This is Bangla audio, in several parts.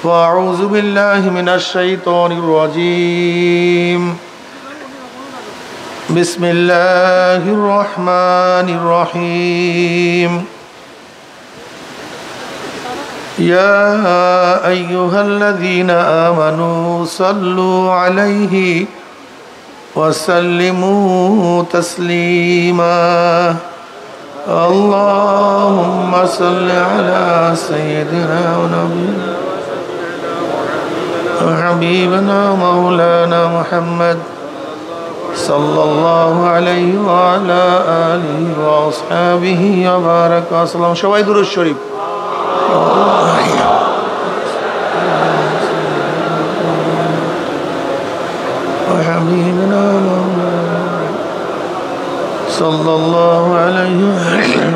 وأعوذ بالله من الشيطان الرجيم بسم الله الرحمن الرحيم يا أيها الذين آمنوا صلوا عليه وسلموا تسليما اللهم صل على سيدنا ونبينا وحبيبنا مولانا محمد صلى الله عليه وعلى آله وأصحابه وبارك وسلم شوائد الشريف وحبيبنا مولانا صلى الله عليه وسلم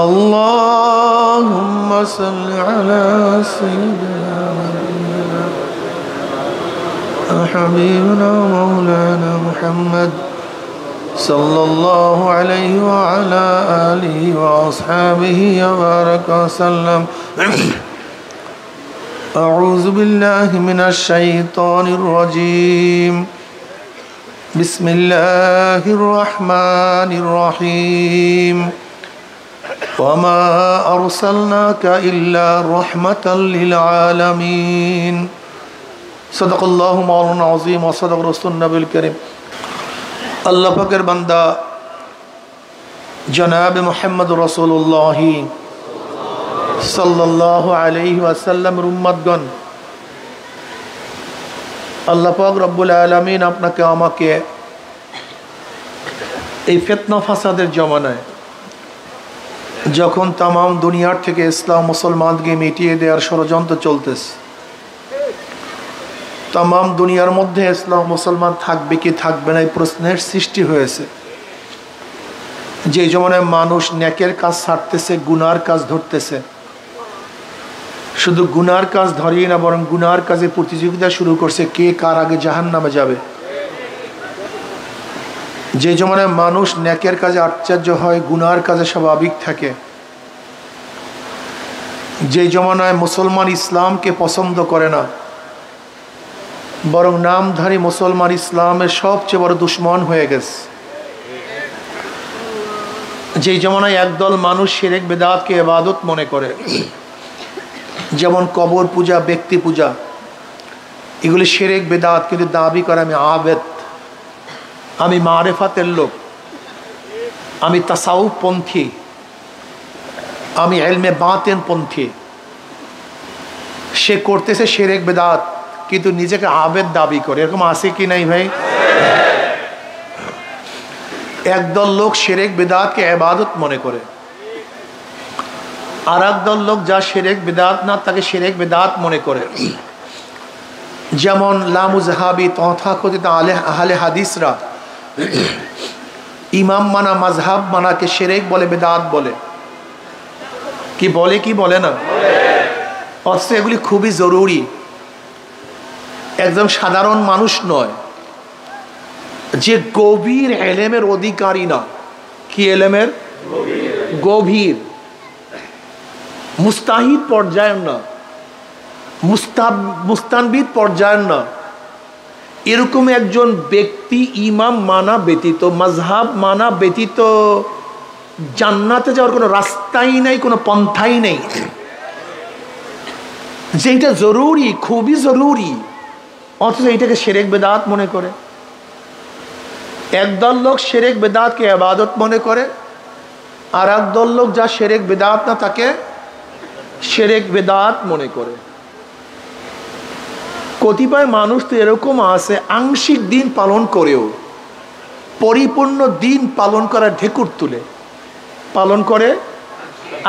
اللهم صل على سيدنا وحبيبنا مولانا محمد صلى الله عليه وعلى آله وأصحابه وبارك وسلم أعوذ بالله من الشيطان الرجيم بسم الله الرحمن الرحيم وما أرسلناك إلا رحمة للعالمين صدق الله مولانا العظيم وصدق رسول النبي الكريم আল্লাহ পাকের বান্দা জনাব মুহাম্মদ রাসূলুল্লাহ সাল্লাল্লাহু আলাইহি ওয়াসাল্লাম উম্মতগণ, আল্লাহ পাক রব্বুল আলামিন আপনাকে আমাকে এই ফিতনা ফাসাদের জমানায় যখন তাম দুনিয়ার থেকে ইসলাম মুসলমানকে মিটিয়ে দেওয়ার ষড়যন্ত্র চলতেছে, তাম দুনিয়ার মধ্যে ইসলাম মুসলমান থাকবে কি থাকবে না এই প্রশ্নের সৃষ্টি হয়েছে। যে জমানায় মানুষ নেকের কাজ ছাড়তেছে, গুনার কাজ ধরতেছে, শুধু গুনার কাজ ধরিয়ে না বরং গুনার কাজে প্রতিযোগিতা শুরু করছে কে কার আগে জাহান্নামে যাবে। যে জমানায় মানুষ নেকের কাজে আশ্চর্য হয়, গুনার কাজে স্বাভাবিক থাকে, যে জমানায় মুসলমান ইসলামকে পছন্দ করে না বরং নামধারী মুসলমান ইসলামের সবচেয়ে বড় দুশ্মন হয়ে গেছে, যে জমানায় একদল মানুষ শিরক বিদআতকে ইবাদত মনে করে, যেমন কবর পূজা, ব্যক্তি পূজা, এগুলি শিরক বিদআত, কিন্তু দাবি করে আমি আবেদ, আমি মারেফাতের লোক, আমি তাসাউফ পন্থী, আমি ইলমে বাতিন পন্থী। সে করতেছে শিরক বিদআত কিন্তু নিজেকে আবেদ দাবি করে। এরকম আছে কি নাই ভাই? একদল লোক শিরক বিদআতকে ইবাদত মনে করে, আর একদল লোক যা শিরক বিদআত না তাকে শিরক বিদআত মনে করে। যেমন লামুজহাবি তথাকথিত আহলে হাদিসরা ইমাম মানা, মাযহাব মানাকে শিরক বলে, বিদআত বলে। কি বলে কি বলে না? অথচ এগুলি খুবই জরুরি। একদম সাধারণ মানুষ নয়, যে গভীর ইলমের অধিকারী না, কি ইলমের গভীর, মুস্তাহিদ পর্যায়ের না, মুস্তানবিদ পর্যায়ের না, এরকম একজন ব্যক্তি ইমাম মানা ব্যতীত, মাযহাব মানা ব্যতীত জান্নাতে যাওয়ার কোনো রাস্তাই নাই, কোনো পন্থাই নেই। যেটা জরুরি, খুবই জরুরি, অথচ এইটাকে শিরক বিদআত মনে করে। একদল লোক শিরক বিদআতকে ইবাদত মনে করে, আর একদল লোক যা শিরক বিদআত না তাকে শিরক বিদআত মনে করে। কতিপয় মানুষ তো এরকম আছে, আংশিক দিন পালন করেও পরিপূর্ণ দিন পালন করার ঢেকুর তুলে পালন করে,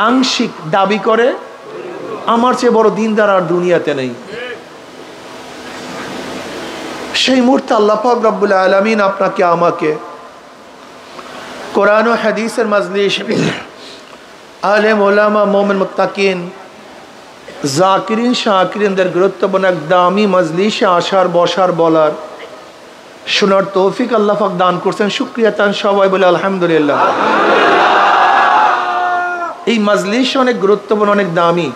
আংশিক দাবি করে আমার চেয়ে বড় দিনদার আর দুনিয়াতে নেই। সেই মুহূর্তে আল্লাহ পাক রব্বুল আলামিন আপনাকে আমাকে কোরআন ও হাদিসের মাজলিস, আলেম ওলামা, মুমিন মুত্তাকিন, জাকিরিন শাকিরিনদের গুরুত্বপূর্ণ এক দামি মজলিসে আসার, বসার, বলার, শোনার তৌফিক আল্লাহ পাক দান করছেন। শুকরিয়া তান সবাই বলে আলহামদুলিল্লাহ। এই এই মাজলিস অনেক গুরুত্বপূর্ণ, অনেক দামি।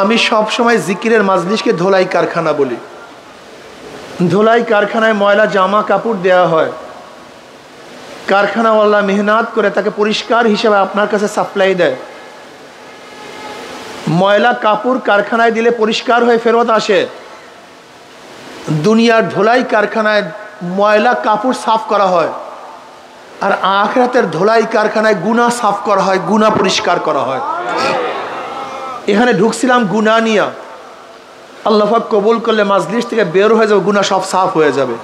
আমি সব সময় জিকিরের মাজলিসকে ধোলাই কারখানা বলি। ধোলাই কারখানায় ময়লা জামা কাপড় দেওয়া হয়, কারখানাওয়ালা মেহনত করে তাকে পরিষ্কার হিসেবে আপনার কাছে সাপ্লাই দেয়। ময়লা কাপড় কারখানায় দিলে পরিষ্কার হয়ে ফেরত আসে। দুনিয়ার ধোলাই কারখানায় ময়লা কাপড় সাফ করা হয়, আর আখিরাতের ধোলাই কারখানায় গুনাহ সাফ করা হয়, গুনাহ পরিষ্কার করা হয়। এখানে ঢুকছিলাম গুনাহ নিয়া, আল্লাহ পাক কবুল করলে মাজলিস থেকে বের হয়ে যাবে, গুনাহ সব সাফ হয়ে যাবে।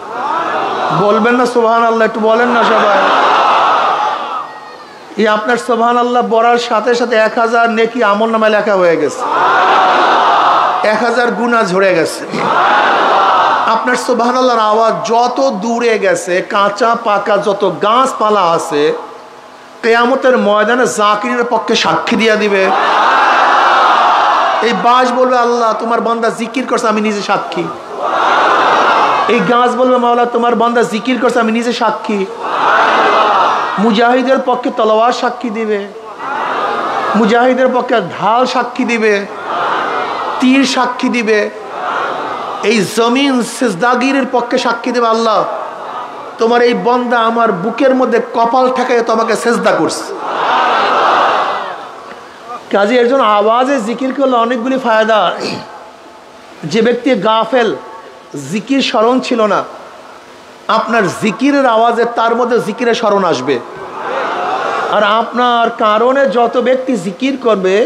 বলবেন না সুবহানাল্লাহ? একটু বলেন না সবাই। এই আপনার সুবহানাল্লাহ বলার সাথে সাথে 1000 নেকি আমলনামায় লেখা হয়ে গেছে, 1000 গুনাহ ঝরে গেছে। আপনার সুবহানাল্লাহর আওয়াজ যত দূরে গেছে, কাঁচা পাকা যত গাছপালা আছে, কিয়ামতের ময়দানে জাকিরের পক্ষে সাক্ষী দিয়ে দিবে। এই বাঁশ বলবে আল্লাহ তোমার বান্দা জিকির করছে, আমি নিজে সাক্ষী। এই গাছ বলবে মাওলা তোমার বান্দা জিকির করছে, আমি নিজে সাক্ষী। মুজাহিদের পক্ষে তলোয়ার সাক্ষী দিবে, মুজাহিদের পক্ষে ঢাল সাক্ষী দিবে, তীর সাক্ষী দিবে। এই জমিন সিজদাগিরের পক্ষে সাক্ষী দেবে আল্লাহ তোমার এই বান্দা আমার বুকের মধ্যে কপাল ঠেকায় তোমাকে সিজদা করছে। কাজে এর জন্য আওয়াজে জিকির করলে অনেকগুলি ফায়দা। যে ব্যক্তি গাফেল, জিকির স্মরণ ছিল না, আপনার জিকিরের আওয়াজে তার মধ্যে জিকিরের স্মরণ আসবে। আর আপনার কারণে যত ব্যক্তি জিকির করবে,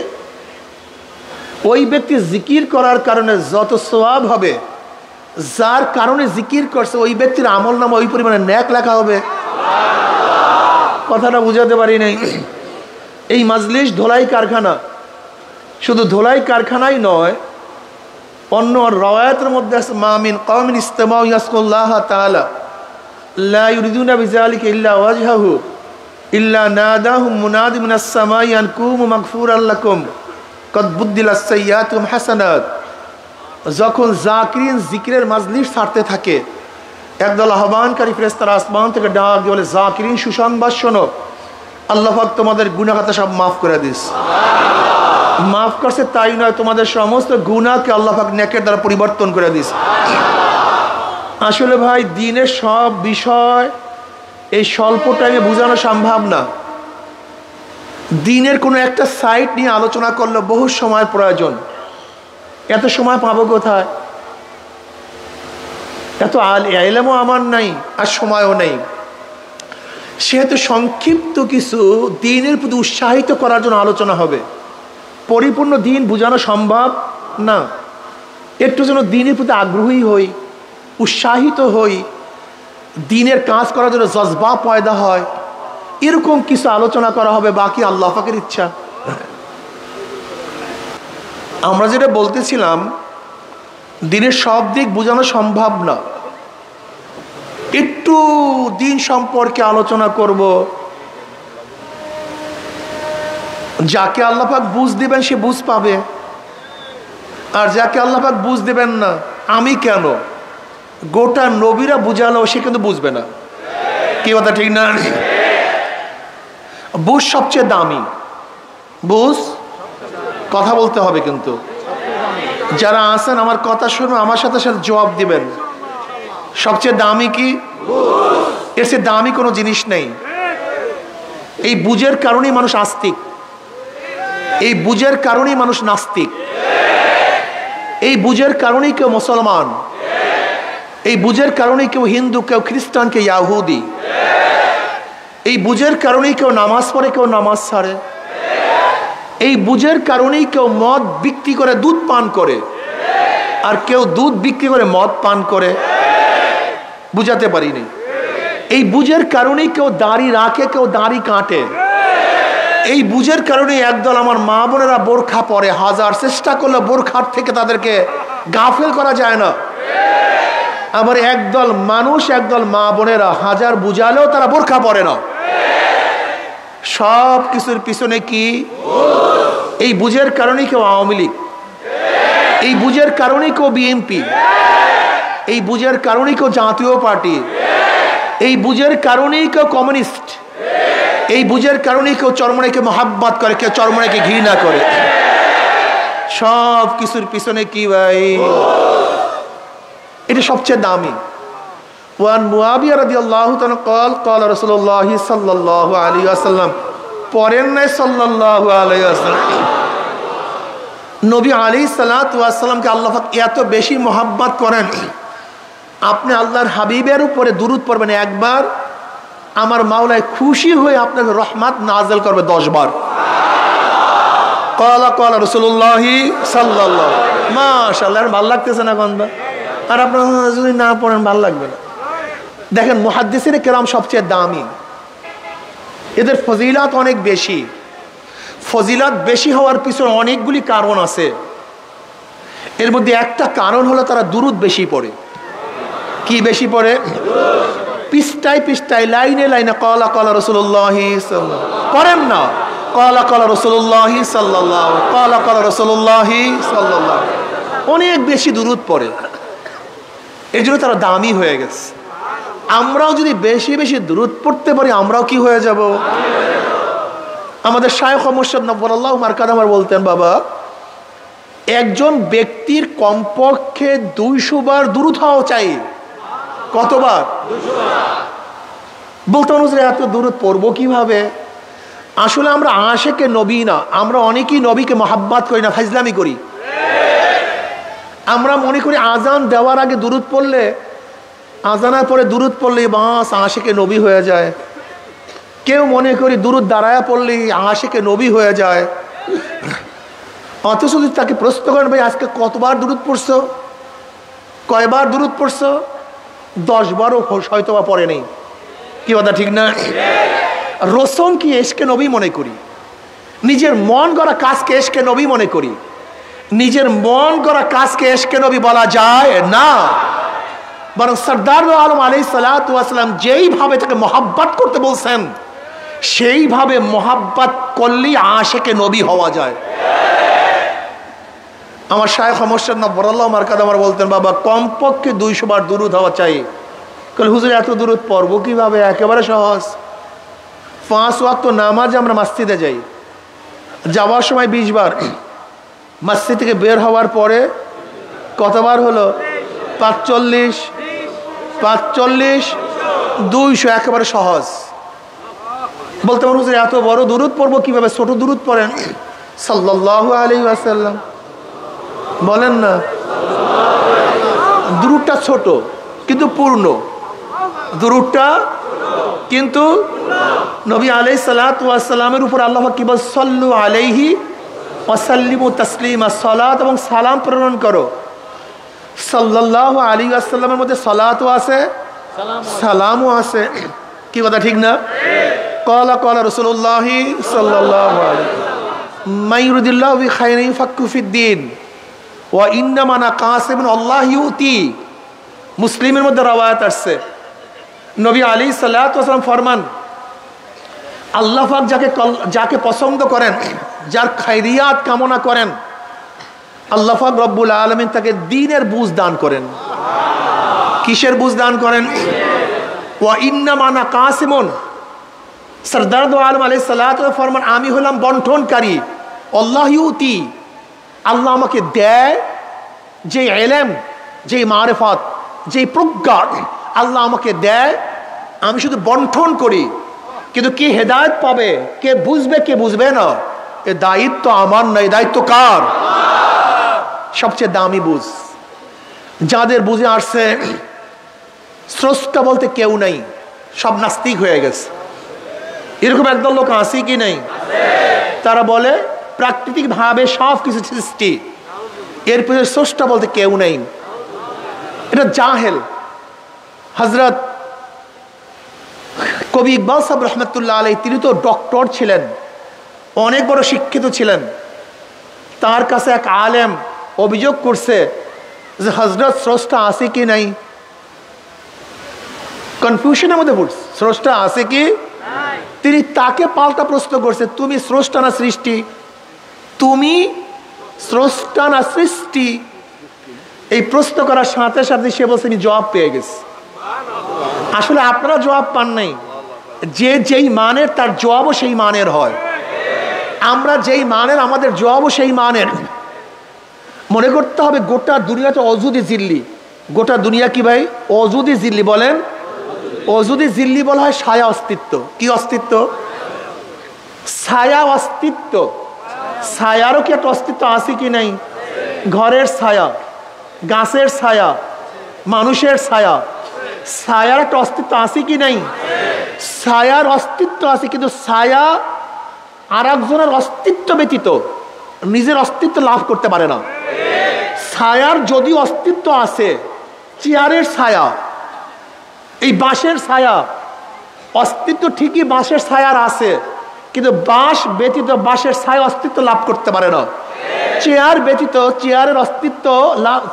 ওই ব্যক্তি জিকির করার কারণে যত সওয়াব হবে, যার কারণে জিকির করছে ওই ব্যক্তির আমলনামা ওই পরিমাণে নেক লেখা হবে। কথাটা বুঝাতে পারি নাই। এই মাজলিস ধোলাই কারখানা, শুধু ধোলাই কারখানাই নয়, অন্য রওয়ায়াতের মধ্যে আছে মা মিন কওমিন ইজতামাউ ইয়াজকুরুল্লাহ তাআলা লা ইউরিদুনা বিযালিকা ইল্লা ওয়াজহাহু ইল্লা নাদাহুম মুনাদি মিনাস সামাই আন কুমু মাগফুরাল লাকুম কদ বুদ্দিলাস সাইয়্যাতুম হাসানাত। যখন জাকিরিন জিকিরের মাজলিস ছাড়তে থাকে, একদল আহ্বানকারী ফেরেশতারা আসমান থেকে ডাক দিয়ে বলে জাকিরিন সুসংবাদ শোনো, আল্লাহ পাক তোমাদের গুনাহ খাতা সব মাফ করে দিস। মাফ করছে তাই নয়, তোমাদের সমস্ত গুনাহকে আল্লাহ পাক নেকের দ্বারা পরিবর্তন করে দিস। আসলে ভাই দ্বীনের সব বিষয় এই স্বল্প টাইমে বোঝানো সম্ভব না। দ্বীনের কোনো একটা সাইট নিয়ে আলোচনা করলে বহু সময় প্রয়োজন, এত সময় পাবো কোথায়? এত ইলমও আমার নাই আর সময়ও নেই। সেহেতু সংক্ষিপ্ত কিছু দ্বীনের প্রতি উৎসাহিত করার জন্য আলোচনা হবে। পরিপূর্ণ দ্বীন বোঝানো সম্ভব না, একটু যেন দ্বীনের প্রতি আগ্রহী হই, উৎসাহিত হই, দ্বীনের কাজ করার জন্য জজবা পয়দা হয়, এরকম কিছু আলোচনা করা হবে। বাকি আল্লাহ পাকের ইচ্ছা। আমরা যেটা বলতেছিলাম, দ্বীনের সব দিক বোঝানো সম্ভব না। একটু দ্বীন সম্পর্কে আলোচনা করব। যাকে আল্লাহ পাক বুঝ দিবেন সে বুঝ পাবে, আর যাকে আল্লাহ পাক বুঝ দিবেন না, আমি কেন গোটা নবীরা বুঝালো সে কিন্তু বুঝবে না। কি কথা ঠিক না? বুঝ সবচেয়ে দামি। বুঝ কথা বলতে হবে, কিন্তু যারা আছেন আমার কথা শুনো, আমার সাথে সাথে জবাব দিবেন। সবচেয়ে দামি কি? এর চেয়ে দামি কোনো জিনিস নেই। এই বুঝের কারণেই মানুষ আস্তিক, এই বুঝের কারণেই মানুষ নাস্তিক, এই বুঝের কারণেই কেউ মুসলমান, এই বুঝের কারণেই কেউ হিন্দু, কেউ খ্রিস্টান, কেউ ইয়াহুদি। এই বুঝের কারণেই কেউ নামাজ পড়ে, কেউ নামাজ ছাড়ে। এই বুঝের কারণেই কেউ মদ বিক্রি করে দুধ পান করে, আর কেউ দুধ বিক্রি করে মদ পান করে। বুঝাতে পারিনি। এই বুঝের কারণেই কেউ দাড়ি রাখে, কেউ দাড়ি কাটে। এই বুঝের কারণে একদল আমার মা বোনেরা বোরখা পরে, হাজার চেষ্টা করলে বোরখার থেকে তাদেরকে গাফেল করা যায় না। আবার একদল মানুষ, একদল মা বোনেরা হাজার বুঝালেও তারা বোরখা পরে না। সব কিছুর পিছনে কি? এই বুঝের কারণেই কেউ আওয়ামী লীগ, এই বুঝের কারণেই কেউ বিএনপি, এই বুঝের কারণেই কেউ জাতীয় পার্টি, এই বুঝের কারণেই কেউ কমিউনিস্ট, এই বুঝের কারণেই কেউ চরমনাইকে মহাব্বত করে, কেউ চরমনাইকে ঘৃণা করে। সব কিছুর পিছনে কি ভাই? এটা সবচেয়ে দামি। ওয়ান মুআবিয়া রাদিয়াল্লাহু তাআলা قال قال رسول الله صلى الله عليه وسلم, পড়েন না সাল্লাল্লাহু আলাইহি ওয়াসাল্লাম। নবী আলাইহিস সালাতু ওয়াস সালামকে আল্লাহ পাক এত বেশি মহব্বত করেন, আপনি আল্লাহর হাবিবের উপরে দুরূদ পড়বেন একবার, আমার মাওলায় খুশি হয়ে আপনাকে রহমত নাযিল করবে 10 বার। ক্বালা ক্বালা রাসূলুল্লাহ সাল্লাল্লাহু, মাশাআল্লাহ। ভালো লাগতেছে না গন্ধা? আর আপনারা যদি না পড়েন ভালো লাগবে না। দেখেন মুহাদ্দিসিনে কেরাম সবচেয়ে দামি, এদের ফজিলাত অনেক বেশি। ফজিলাত বেশি হওয়ার পিছনে অনেকগুলি কারণ আছে। এর মধ্যে একটা কারণ হলো তারা দুরূদ বেশি পড়ে। কি বেশি পড়ে? পৃষ্ঠায় পৃষ্ঠায়, লাইনে লাইনে ক্বালা ক্বালা রাসূলুল্লাহ সাল্লাল্লাহু, পড়েন না ক্বালা ক্বালা রাসূলুল্লাহ সাল্লাল্লাহু, ক্বালা ক্বালা রাসূলুল্লাহ সাল্লাল্লাহু, অনেক বেশি দুরূদ পড়ে। এর জন্য তারা দামি হয়ে গেছে। আমরাও যদি বেশি বেশি দুরূদ পড়তে পারি, আমরাও কি হয়ে যাব? আমাদের শায়খ মুর্শিদ নব্বরাল্লাহু মারকাদাম বলতেন, বাবা, একজন ব্যক্তির কমপক্ষে 200 বার দুরূদ হওয়া চাই। কতবার? 200 বার। বলতেন হুজুর এত দুরূদ পড়বো কিভাবে? আসলে আমরা আশিকে নবী না, আমরা অনেকেই নবীকে মহাব্বত করি না, ফাজলামি করি। আমরা মনে করি আজান দেওয়ার আগে দুরূদ পড়লে, আজানের পরে দুরূদ পড়লে বাস আশিকে নবী হয়ে যায়। কেউ মনে করি দুরূদ দাঁড়ায়া পড়লে আশিকে নবী হয়ে যায়। অথচ যদি তাকে প্রশ্ন করেন, ভাই আজকে কতবার দুরূদ পড়ছো, কয়বার দুরূদ পড়ছো? 10 বারও হয়তো বা পড়ে নেই। কি কথা ঠিক না? রসম কি এশকে নবী মনে করি, নিজের মন গড়া কাজকে এশকে নবী মনে করি। নিজের মন গড়া কাজকে এশকে নবী বলা যায় না, বরং সরদার আলম আলাইহিস সালাতু ওয়াস সালাম যেইভাবে তাকে মহাব্বত করতে বলছেন, সেইভাবে মহাব্বত করলেই আশিকে নবী হওয়া যায়। আমার শায়খ মুর্শিদ নব্বরাল্লাহু মারকাদাম বলতেন, বাবা কমপক্ষে 200 বার দুরূদ হওয়া চাই। বলে হুজুর এত দুরূদ পড়বো কিভাবে? একেবারে সহজ। 5 ওয়াক্ত নামাজ আমরা মসজিদে যাই, যাওয়ার সময় 20 বার, মসজিদ থেকে বের হওয়ার পরে কতবার হলো? 45, 200, একেবারে সহজ। বলতে পারো হুজুর এত বড় দুরূদ পড়বো কিভাবে? ছোট দুরূদ পড়েন, সাল্লাল্লাহু আলাইহি ওয়াসাল্লাম বলেন না। দুরূদটা ছোট কিন্তু পূর্ণ, দুরূদটা কিন্তু নবী আলাইহিস সালাতু ওয়াস সালামের উপর আল্লাহ কি বল? সাল্লু আলাইহি ওয়া সাল্লিমু তাসলিমা, সালাত এবং সালাম প্রেরণ করো। সাল্লাল্লাহু আলাইহি ওয়াসাল্লামের মধ্যে সালাতও আছে, সালামও আছে। কি কথা ঠিক না? ক্বালা ক্বালা রাসূলুল্লাহ সাল্লাল্লাহু আলাইহি মান ইউরিদিল্লাহু বিখাইরিন ইউফাক্কিহু ফিদ্দীন ওয়া ইন্নামা আনা কাসিমুন আল্লাহ ইউতি। মুসলিমের মধ্যে রওয়ায়াত আসছে, নবী আলাইহিস সালাতু ওয়াস সালাম ফরমান, আল্লাহ পাক যাকে পছন্দ করেন, যার খায়রিয়াত কামনা করেন, আল্লাহ পাক রব্বুল আলামিন তাকে দ্বীনের বুঝ দান করেন। কিসের বুঝ দান করেন? ওয়া ইন্নামা আনা কাসিমুন, সরদার দো আলম আলাইহিস সালাতু ওয়াস সালাম ফরমান, আমি হলাম বন্টনকারী। আল্লাহ ইউতি, আল্লাহ আমাকে দেয় যে ইলম, যে মারিফাত, যে প্রজ্ঞা আল্লাহ আমাকে দেয়, আমি শুধু বন্টন করি। কিন্তু কে হেদায়েত পাবে, কে বুঝবে, কে বুঝবে না, এ দায়িত্ব আমার না, এ দায়িত্ব কার? সবচেয়ে দামি বুঝ, যাদের বুঝে আসছে স্রষ্টা বলতে কেউ নেই, সব নাস্তিক হয়ে গেছে। এরকম একদল লোক আছে কি নেই? তারা বলে প্রাকৃতিক ভাবে সব কিছু সৃষ্টি, এর পিছনে স্রষ্টা বলতে কেউ নেই। এটা জাহেল। হযরত কবি ইকবাল সাহেব রহমতুল্লাহ আলাইহি, তিনি তো ডক্টর ছিলেন, অনেক বড় শিক্ষিত ছিলেন। তার কাছে এক আলেম অভিযোগ করছে যে হযরত স্রষ্টা আছে কি নাই। কনফিউশনের মধ্যে পড়ছে, স্রষ্টা আছে কি? তিনি তাকে পাল্টা প্রশ্ন করছে, তুমি স্রষ্টা না সৃষ্টি? তুমি স্রষ্টা না সৃষ্টি? এই প্রশ্ন করার সাথে সাথে সে বলছে আমি জবাব পেয়ে গেছি। আসলে আপনারা জবাব পান নাই, যে যেই মানের তার জবাবও সেই মানের হয়। আমরা যেই মানের আমাদের জবাবও সেই মানের। মনে করতে হবে গোটা দুনিয়াতে অজুদি জিল্লি। গোটা দুনিয়া কি ভাই? অজুদি জিল্লি। বলেন অজুদি জিল্লি বলা হয় ছায়া অস্তিত্ব। কি অস্তিত্ব? ছায়া অস্তিত্ব। ছায়ারও কি একটা অস্তিত্ব আছে কি নাই? ঘরের ছায়া, গাছের ছায়া, মানুষের ছায়া, ছায়ার একটা অস্তিত্ব আছে কি নাই? ছায়ার অস্তিত্ব আছে, কিন্তু ছায়া আর একজনের অস্তিত্ব ব্যতীত নিজের অস্তিত্ব লাভ করতে পারে না। ছায়ার যদি অস্তিত্ব আছে, চেয়ারের ছায়া, এই বাঁশের ছায়া, অস্তিত্ব ঠিকই বাঁশের ছায়ার আছে, কিন্তু বাঁশ ব্যতীত বাঁশের ছায়া অস্তিত্ব লাভ করতে পারে না। চেয়ার ব্যতীত চেয়ারের অস্তিত্ব,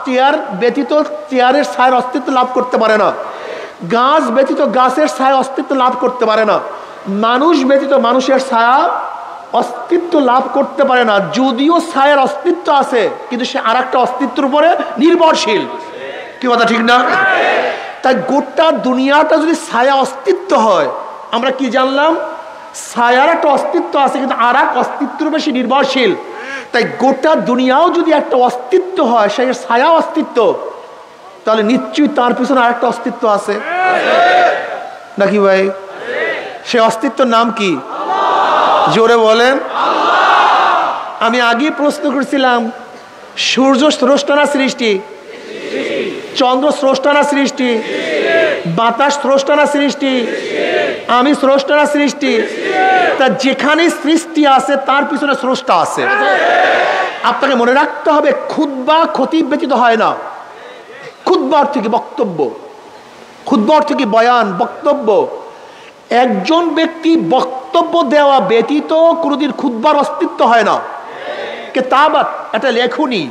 চেয়ার ব্যতীত চেয়ারের ছায়ার অস্তিত্ব লাভ করতে পারে না। গাছ ব্যতীত গাছের ছায়া অস্তিত্ব লাভ করতে পারে না। মানুষ ব্যতীত মানুষের ছায়া অস্তিত্ব লাভ করতে পারে না। যদিও ছায়ার অস্তিত্ব আছে, কিন্তু সে আর একটা অস্তিত্বের উপরে নির্ভরশীল। কি কথা ঠিক না? তাই গোটা দুনিয়াটা যদি ছায়া অস্তিত্ব হয়, আমরা কি জানলাম? ছায়ার একটা অস্তিত্ব আছে, কিন্তু আর এক অস্তিত্বের উপরে সে নির্ভরশীল। তাই গোটা দুনিয়াও যদি একটা অস্তিত্ব হয়, সেই ছায়া অস্তিত্ব, তাহলে নিশ্চয়ই তার পিছনে আর একটা অস্তিত্ব আছে নাকি ভাই? সে অস্তিত্বের নাম কি? জোরে বলেন। আমি আগে প্রশ্ন করছিলাম, সূর্য স্রষ্টা না সৃষ্টি? চন্দ্র স্রষ্টা না সৃষ্টি? বাতাস স্রষ্টা না সৃষ্টি? আমি স্রষ্টা না সৃষ্টি? তা যেখানে সৃষ্টি আছে তার পিছনে স্রষ্টা আছে। আপনাকে মনে রাখতে হবে, খুতবা খতিব ব্যতীত হয় না। খুতবা অর্থ কি? বক্তব্য। খুতবা অর্থ কি? বয়ান, বক্তব্য। একজন ব্যক্তি বক্তব্য দেওয়া ব্যতীত কোনোদিন খুতবার অস্তিত্ব হয় না। কিতাবাত, এটা লেখনী।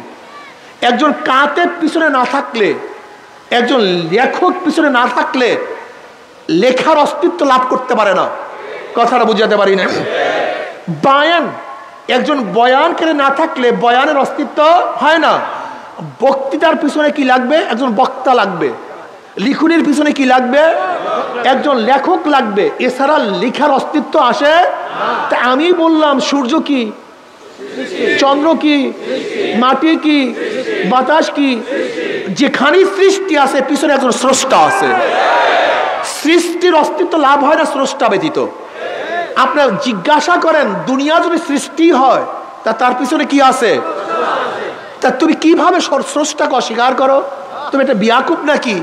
একজন কাতেব পিছনে না থাকলে, একজন লেখক পিছনে না থাকলে লেখার অস্তিত্ব লাভ করতে পারে না। কথাটা বুঝাতে পারি না? বয়ান, একজন বয়ানকারী না থাকলে বয়ানের অস্তিত্ব হয় না। বক্তৃতার পিছনে কি লাগবে? একজন বক্তা লাগবে। লিখনির পিছনে কি লাগবে? একজন লেখক লাগবে। এছাড়া লেখার অস্তিত্ব আসে? তা আমি বললাম, সূর্য কি? চন্দ্র কি? মাটি কি? বাতাস কি? যেখানে সৃষ্টি আছে পিছনে একজন স্রষ্টা আছে। সৃষ্টির অস্তিত্ব লাভ হয় না স্রষ্টা ব্যতীত। আপনার জিজ্ঞাসা করেন, দুনিয়া যদি সৃষ্টি হয় তা তার পিছনে কি আছে? তা তুমি কিভাবে স্রষ্টাকে অস্বীকার করো? তুমি এটা বিয়াকুব নাকি?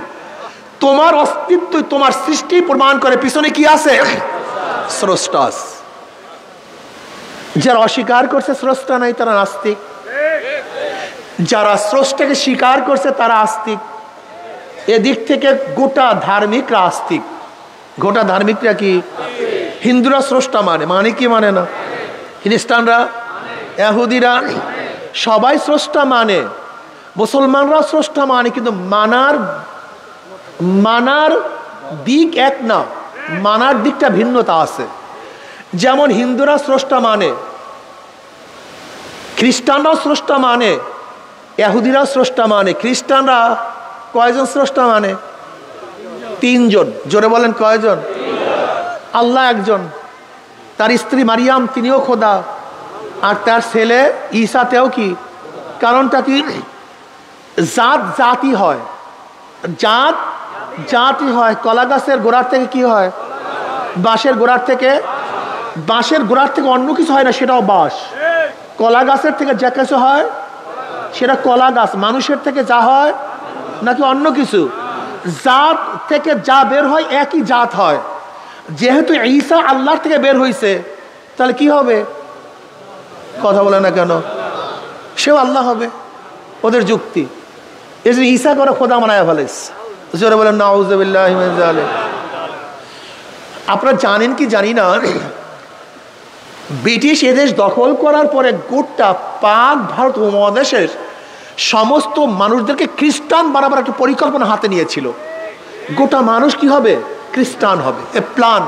তোমার অস্তিত্ব তোমার সৃষ্টি প্রমাণ করে পিছনে কি আছে? স্রষ্টা। যারা অস্বীকার করছে স্রষ্টা নাই, তারা নাস্তিক। যারা স্রষ্টাকে স্বীকার করছে তারা আস্তিক। এদিক থেকে গোটা ধার্মিকরা আস্তিক। গোটা ধার্মিকরা কি? হিন্দুরা স্রষ্টা মানে, মানে কি মানে না? খ্রিস্টানরা, ইহুদিরা সবাই স্রষ্টা মানে। মুসলমানরা স্রষ্টা মানে, কিন্তু মানার দিক এক না, মানার দিকটা ভিন্নতা আছে। যেমন হিন্দুরা স্রষ্টা মানে, খ্রিস্টানরাও স্রষ্টা মানে, ইহুদিরাও স্রষ্টা মানে। খ্রিস্টানরা কয়জন স্রষ্টা মানে? 3 জন। জোরে বলেন কয়জন? আল্লাহ একজন, তার স্ত্রী মারিয়াম তিনিও খোদা, আর তার ছেলে ঈসাতেও কি? কারণটা কি? জাত জাতি হয়, জাত জাতি হয়। কলা গাছের গোড়ার থেকে কি হয়? বাঁশের গোড়ার থেকে, বাঁশের গোড়ার থেকে অন্য কিছু হয় না, সেটাও বাঁশ। কলা গাছের থেকে যা কিছু হয় সেটা কলা গাছ। মানুষের থেকে যা হয় নাকি অন্য কিছু? জাত থেকে যা বের হয় একই জাত হয়। যেহেতু ঈসা আল্লাহর থেকে বের হয়েছে, তাহলে কি হবে? কথা বলে না কেন? সেও আল্লাহ হবে। ওদের যুক্তি। এই যে ঈসা করে খোদা বানায় ফেলেছে। জোরে বলেন নাউযুবিল্লাহি মিন যালিক। আপনারা জানেন কি জানি না, ব্রিটিশ এদেশ দখল করার পরে গোটা পাক ভারত উপমহাদেশের সমস্ত মানুষদেরকে খ্রিস্টান বানাবার একটা পরিকল্পনা হাতে নিয়েছিল। গোটা মানুষ কি হবে? খ্রিস্টান হবে। এ প্ল্যান।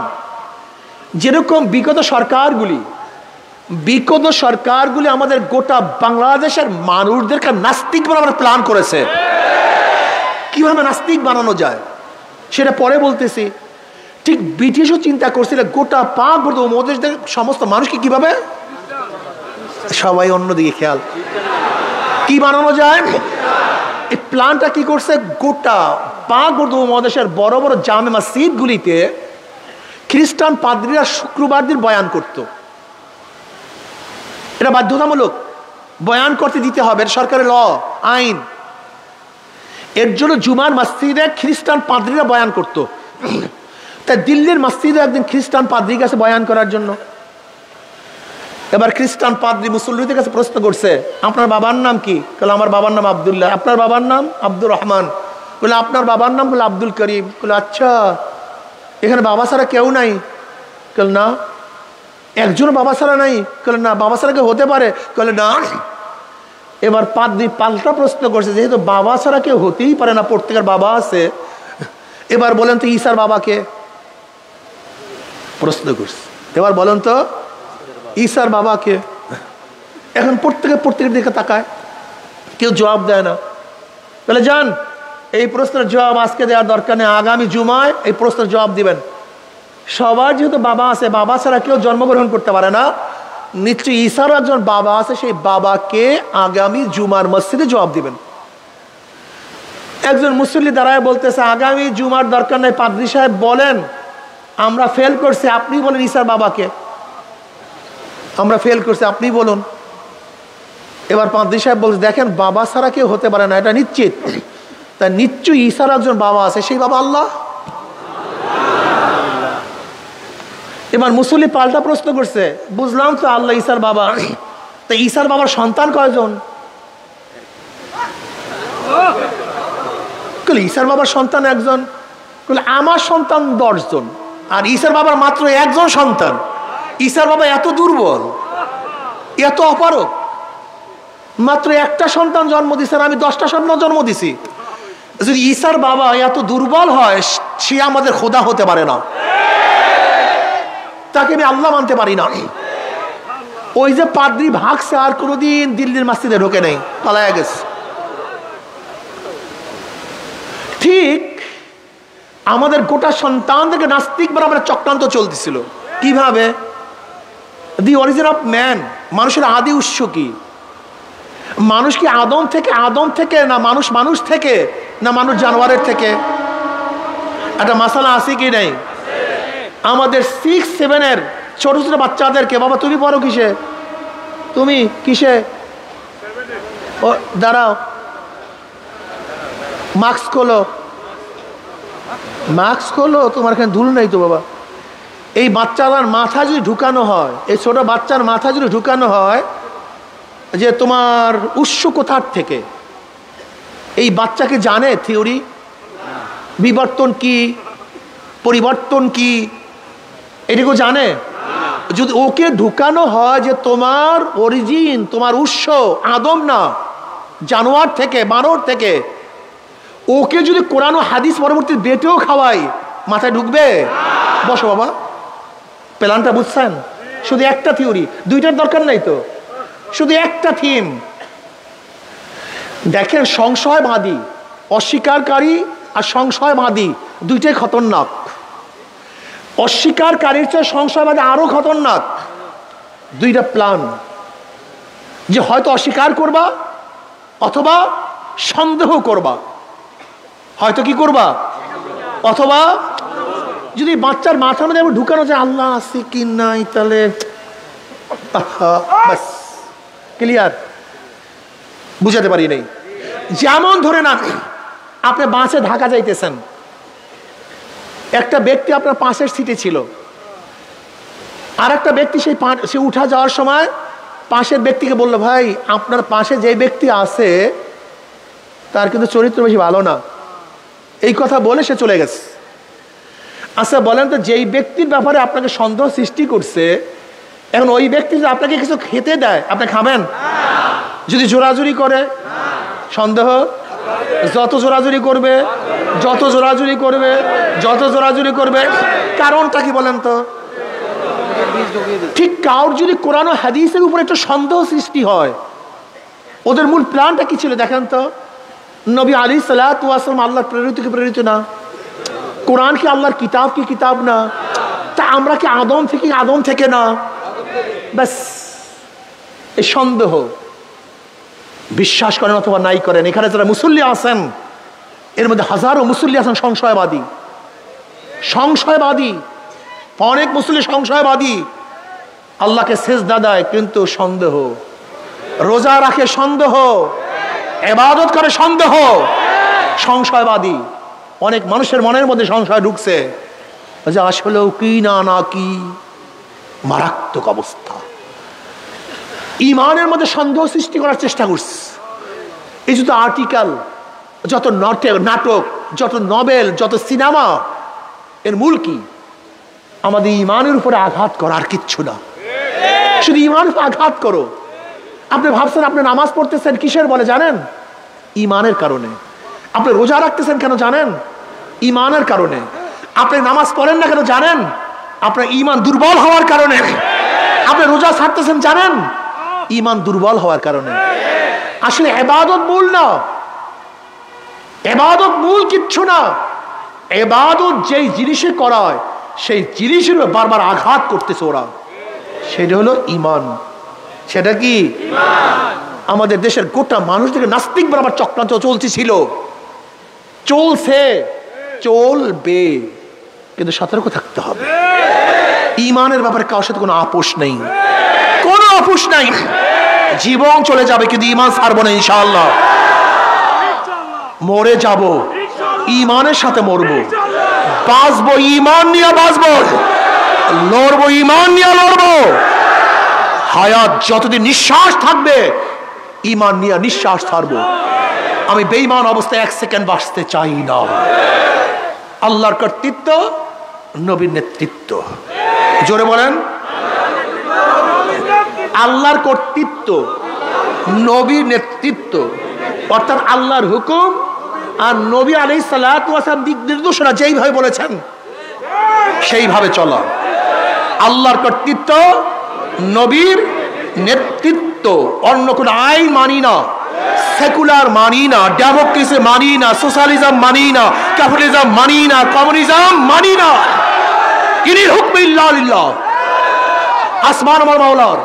যেরকম বিগত সরকারগুলি আমাদের গোটা বাংলাদেশের মানুষদেরকে নাস্তিক বানাবার প্ল্যান করেছে। কিভাবে নাস্তিক বানানো যায় সেটা পরে বলতেছি। ঠিক ব্রিটিশও চিন্তা করছিল গোটা পাক উপমহাদেশের সমস্ত মানুষকে কিভাবে সবাই অন্যদিকে খেয়াল কি বানানো যায়। এই প্ল্যানটা কি করছে, গোটা পাক উপমহাদেশের বড় বড় জামে মসজিদগুলিতে খ্রিস্টান পাদ্রীরা শুক্রবার দিন বয়ান করত। এটা বাধ্যতামূলক, বয়ান করতে দিতে হবে, সরকারের ল আইন। এর জন্য জুমার মসজিদে খ্রিস্টান পাদ্রীরা বয়ান করত। তাই দিল্লির মসজিদে একদিন খ্রিস্টান পাদ্রী কাছে বয়ান করার জন্য। এবার খ্রিস্টান পাদ্রী মুসল্লিদের কাছে প্রশ্ন করছে, আপনার বাবার নাম কি? বলে আমার বাবার নাম আব্দুল্লাহ। আপনার বাবার নাম? আব্দুর রহমান। বলে আপনার বাবার নাম? বলে আব্দুল করিম। বলে আচ্ছা, এখানে বাবা ছাড়া কেউ নাই? বলে না। একজন বাবা ছাড়া নাই? বলে না। বাবা ছাড়া কেউ হতে পারে? বলে না। এবার পাদ্রী পাল্টা প্রশ্ন করছে, যেহেতু বাবা ছাড়া কেউ হতেই পারে না, প্রত্যেকের বাবা আছে, এবার বলেন তো ঈসার বাবাকে? প্রশ্ন করছে, এবার বলেন তো ঈসার বাবাকে? এখন প্রত্যেকের দিকে তাকায়, কেউ জবাব দেয় না। তাহলে যান, এই প্রশ্নের জবাব আজকে দেওয়ার দরকার নেই, আগামী জুমায় এই প্রশ্নের জবাব দিবেন। সবার যেহেতু বাবা আছে, বাবা ছাড়া কেউ জন্মগ্রহণ করতে পারে না, নিশ্চয়ই ঈসার একজন বাবা আছে, সেই বাবাকে আগামী জুমার মসজিদে জবাব দিবেন। একজন মুসল্লি দাঁড়ায় বলতেছে, আগামী জুমার দরকার নাই, পাদ্রী সাহেব বলেন, আমরা ফেল করছি, আপনি বলেন ঈসার বাবাকে। আমরা ফেল করছি, আপনি বলুন। এবার পাদ্রী সাহেব বলছে, দেখেন বাবা ছাড়া কেউ হতে পারে না, এটা নিশ্চিত, তা নিশ্চয়ই ঈসার একজন বাবা আছে, সেই বাবা আল্লাহ। এবার মুসল্লি পাল্টা প্রশ্ন করছে, বুঝলাম তো আল্লাহ ঈসার বাবা, তা ঈসার বাবার সন্তান কয়জন? ঈসার বাবার সন্তান একজন। আমার সন্তান 10 জন, আর ঈসার বাবার মাত্র একজন সন্তান। ঈসার বাবা এত দুর্বল, এত অপারক, মাত্র একটা সন্তান জন্ম দিছে, আমি 10টা সন্তান জন্ম দিছি। যদি ঈসার বাবা এত দুর্বল হয়, সে আমাদের খোদা হতে পারে না, তাকে আমি আল্লাহ মানতে পারি না। ওই যে পাদ্রী ভাগছে, আর কোনোদিন দিল্লির মসজিদে ঢোকে নেই, পালায়া গেছে। ঠিক আমাদের গোটা সন্তানদেরকে নাস্তিক বানাবার চক্রান্ত চলতেছিল। কিভাবে? দি অরিজিন অফ ম্যান, মানুষের আদি উৎস কি? মানুষ কি আদম থেকে না মানুষ থেকে, না মানুষ জানোয়ারের থেকে? একটা মাসালা আছে কি নেই? আমাদের 6-7 ছোট ছোট বাচ্চাদেরকে, বাবা তুমি পড়ো কিসে, তুমি কিসে, ও দাঁড়াও, মাস্ক খোলো, তোমার এখানে ধুল নেই তো বাবা। এই বাচ্চার মাথা যদি ঢুকানো হয়, এই ছোট বাচ্চার মাথা যদি ঢুকানো হয় যে তোমার উৎস কোথার থেকে, এই বাচ্চাকে জানে থিওরি বিবর্তন কি, পরিবর্তন কি, এটুকু জানে? যদি ওকে ঢুকানো হয় যে তোমার অরিজিন, তোমার উৎস আদম না জানোয়ার থেকে, বানর থেকে, ওকে যদি কোরআন ও হাদিস পরবর্তী বেটেও খাওয়াই, মাথায় ঢুকবে? বসো বাবা, প্ল্যানটা বুঝছেন? শুধু একটা থিওরি, দুইটার দরকার নাই তো, শুধু একটা থিম। দেখেন, সংশয়বাদী, অস্বীকারী আর সংশয়বাদী দুইটাই খতরনাক। অস্বীকারীর চেয়ে সংশয়বাদী আরো খতরনাক। দুইটা প্ল্যান, যে হয়তো অস্বীকার করবা অথবা সন্দেহ করবা, হয়তো কি করবা অথবা যদি বাচ্চার মাথার মধ্যে ঢুকানো যায় আল্লাহ আছে কি নাই, তাহলে বাস ক্লিয়ার, বুঝাতে পারি নাই। যেমন ধরে না, আপনি বাসে ঢাকা যাইতেছেন, একটা ব্যক্তি আপনার পাশের সিটে ছিল, আর একটা ব্যক্তি সে উঠা যাওয়ার সময় পাশের ব্যক্তিকে বললো, ভাই আপনার পাশে যে ব্যক্তি আছে তার কিন্তু চরিত্র বেশি ভালো না, এই কথা বলে সে চলে গেছে। আচ্ছা বলেন তো, যেই ব্যক্তির ব্যাপারে আপনাকে সন্দেহ সৃষ্টি করছে, এখন ওই ব্যক্তি যদি আপনাকে কিছু খেতে দেয়, আপনি খাবেন? যদি জোরাজুরি করে, সন্দেহ, যত জোরাজুরি করবে, কারণটা কি বলেন তো? ঠিক কাউর যদি কোরআন ও হাদিসের উপর একটা সন্দেহ সৃষ্টি হয়, ওদের মূল প্ল্যানটা কি ছিল দেখেন তো? নবী আলাইহিস সালাতু ওয়াস সালাম আল্লাহর প্রেরিত কি প্রেরিত না? কোরআন কি আল্লাহর কিতাব কি কিতাব না? তা আমরা কি আদম থেকে না? ব্যাস, এই সন্দেহ। বিশ্বাস করেন অথবা নাই করেন, এখানে যারা মুসল্লি আছেন এর মধ্যে হাজারো মুসল্লি আছেন সংশয়বাদী। অনেক মুসল্লি সংশয়বাদী, আল্লাহকে সেজদা দেয় কিন্তু সন্দেহ, রোজা রাখে সন্দেহ, ইবাদত করে সন্দেহ, সংশয়বাদী। অনেক মানুষের মনের মধ্যে সংশয় ঢুকছে যে আসলেও কি না কি। মারাত্মক অবস্থা। ইমানের মধ্যে সন্দেহ সৃষ্টি করার চেষ্টা করছে। এই যত আর্টিকেল, যত নাটক, যত নভেল, যত সিনেমা, এর মূল কি? আমাদের ইমানের উপরে আঘাত করা, আর কিচ্ছু না। শুধু ইমানের উপরে আঘাত করো। আপনি ভাবছেন আপনি নামাজ পড়তেছেন কিসের বলে জানেন? ইমানের কারণে। আপনি রোজা রাখতেছেন কেন জানেন? ইমানের কারণে। আপনি নামাজ পড়েন না কেন জানেন? আপনার ইমান দুর্বল হওয়ার কারণে। আপনি রোজা ছাড়তেছেন জানেন? ইমান দুর্বল হওয়ার কারণে। আসলে ইবাদত মূল না, ইবাদত মূল কিচ্ছু না। ইবাদত যেই জিনিসে করায় সেই জিনিসের বারবার আঘাত করতেছে ওরা, সেটা হলো ইমান। সেটা কি? আমাদের দেশের গোটা মানুষদেরকে নাস্তিক বরাবর চক্রান্ত চলতেছিল, চলছে, চলবে, কিন্তু সতর্ক থাকতে হবে। ইমানের ব্যাপারে কারোর সাথে কোনো আপোষ নেই, কোনো আপোষ নাই। জীবন চলে যাবে কিন্তু ইমান ছাড়বো না ইনশাআল্লাহ। মরে যাব, ইমানের সাথে মরবো, বাঁচবো ইমান নিয়ে বাঁচবো, লড়বো ইমান নিয়ে লড়বো। হায়াত যতদিন নিঃশ্বাস থাকবে ইমান নিয়ে নিঃশ্বাস ছাড়বো। আমি বেঈমান অবস্থায় 1 সেকেন্ড বাঁচতে চাই না। আল্লাহর কর্তৃত্ব, নবীর নেতৃত্ব। জোরে বলেন, আল্লাহর কর্তৃত্ব, নবীর নেতৃত্ব, অর্থাৎ আল্লাহর হুকুম আর নবী আলাইহিস সালাতু ওয়াস সালাম দিক নির্দেশনা যেইভাবে বলেছেন সেইভাবে চলা। আল্লাহর কর্তৃত্ব, নবীর নেতৃত্ব। অন্য কোন আইন মানি না, সেকুলার মানি না, ডেমোক্রেসি মানি না, সোশ্যালিজম মানি না, ক্যাপিটালিজম মানি না, কমিউনিজম মানি না। ইনিল হুকম ইল্লা লিল্লাহ। আসমান আমার মাওলার,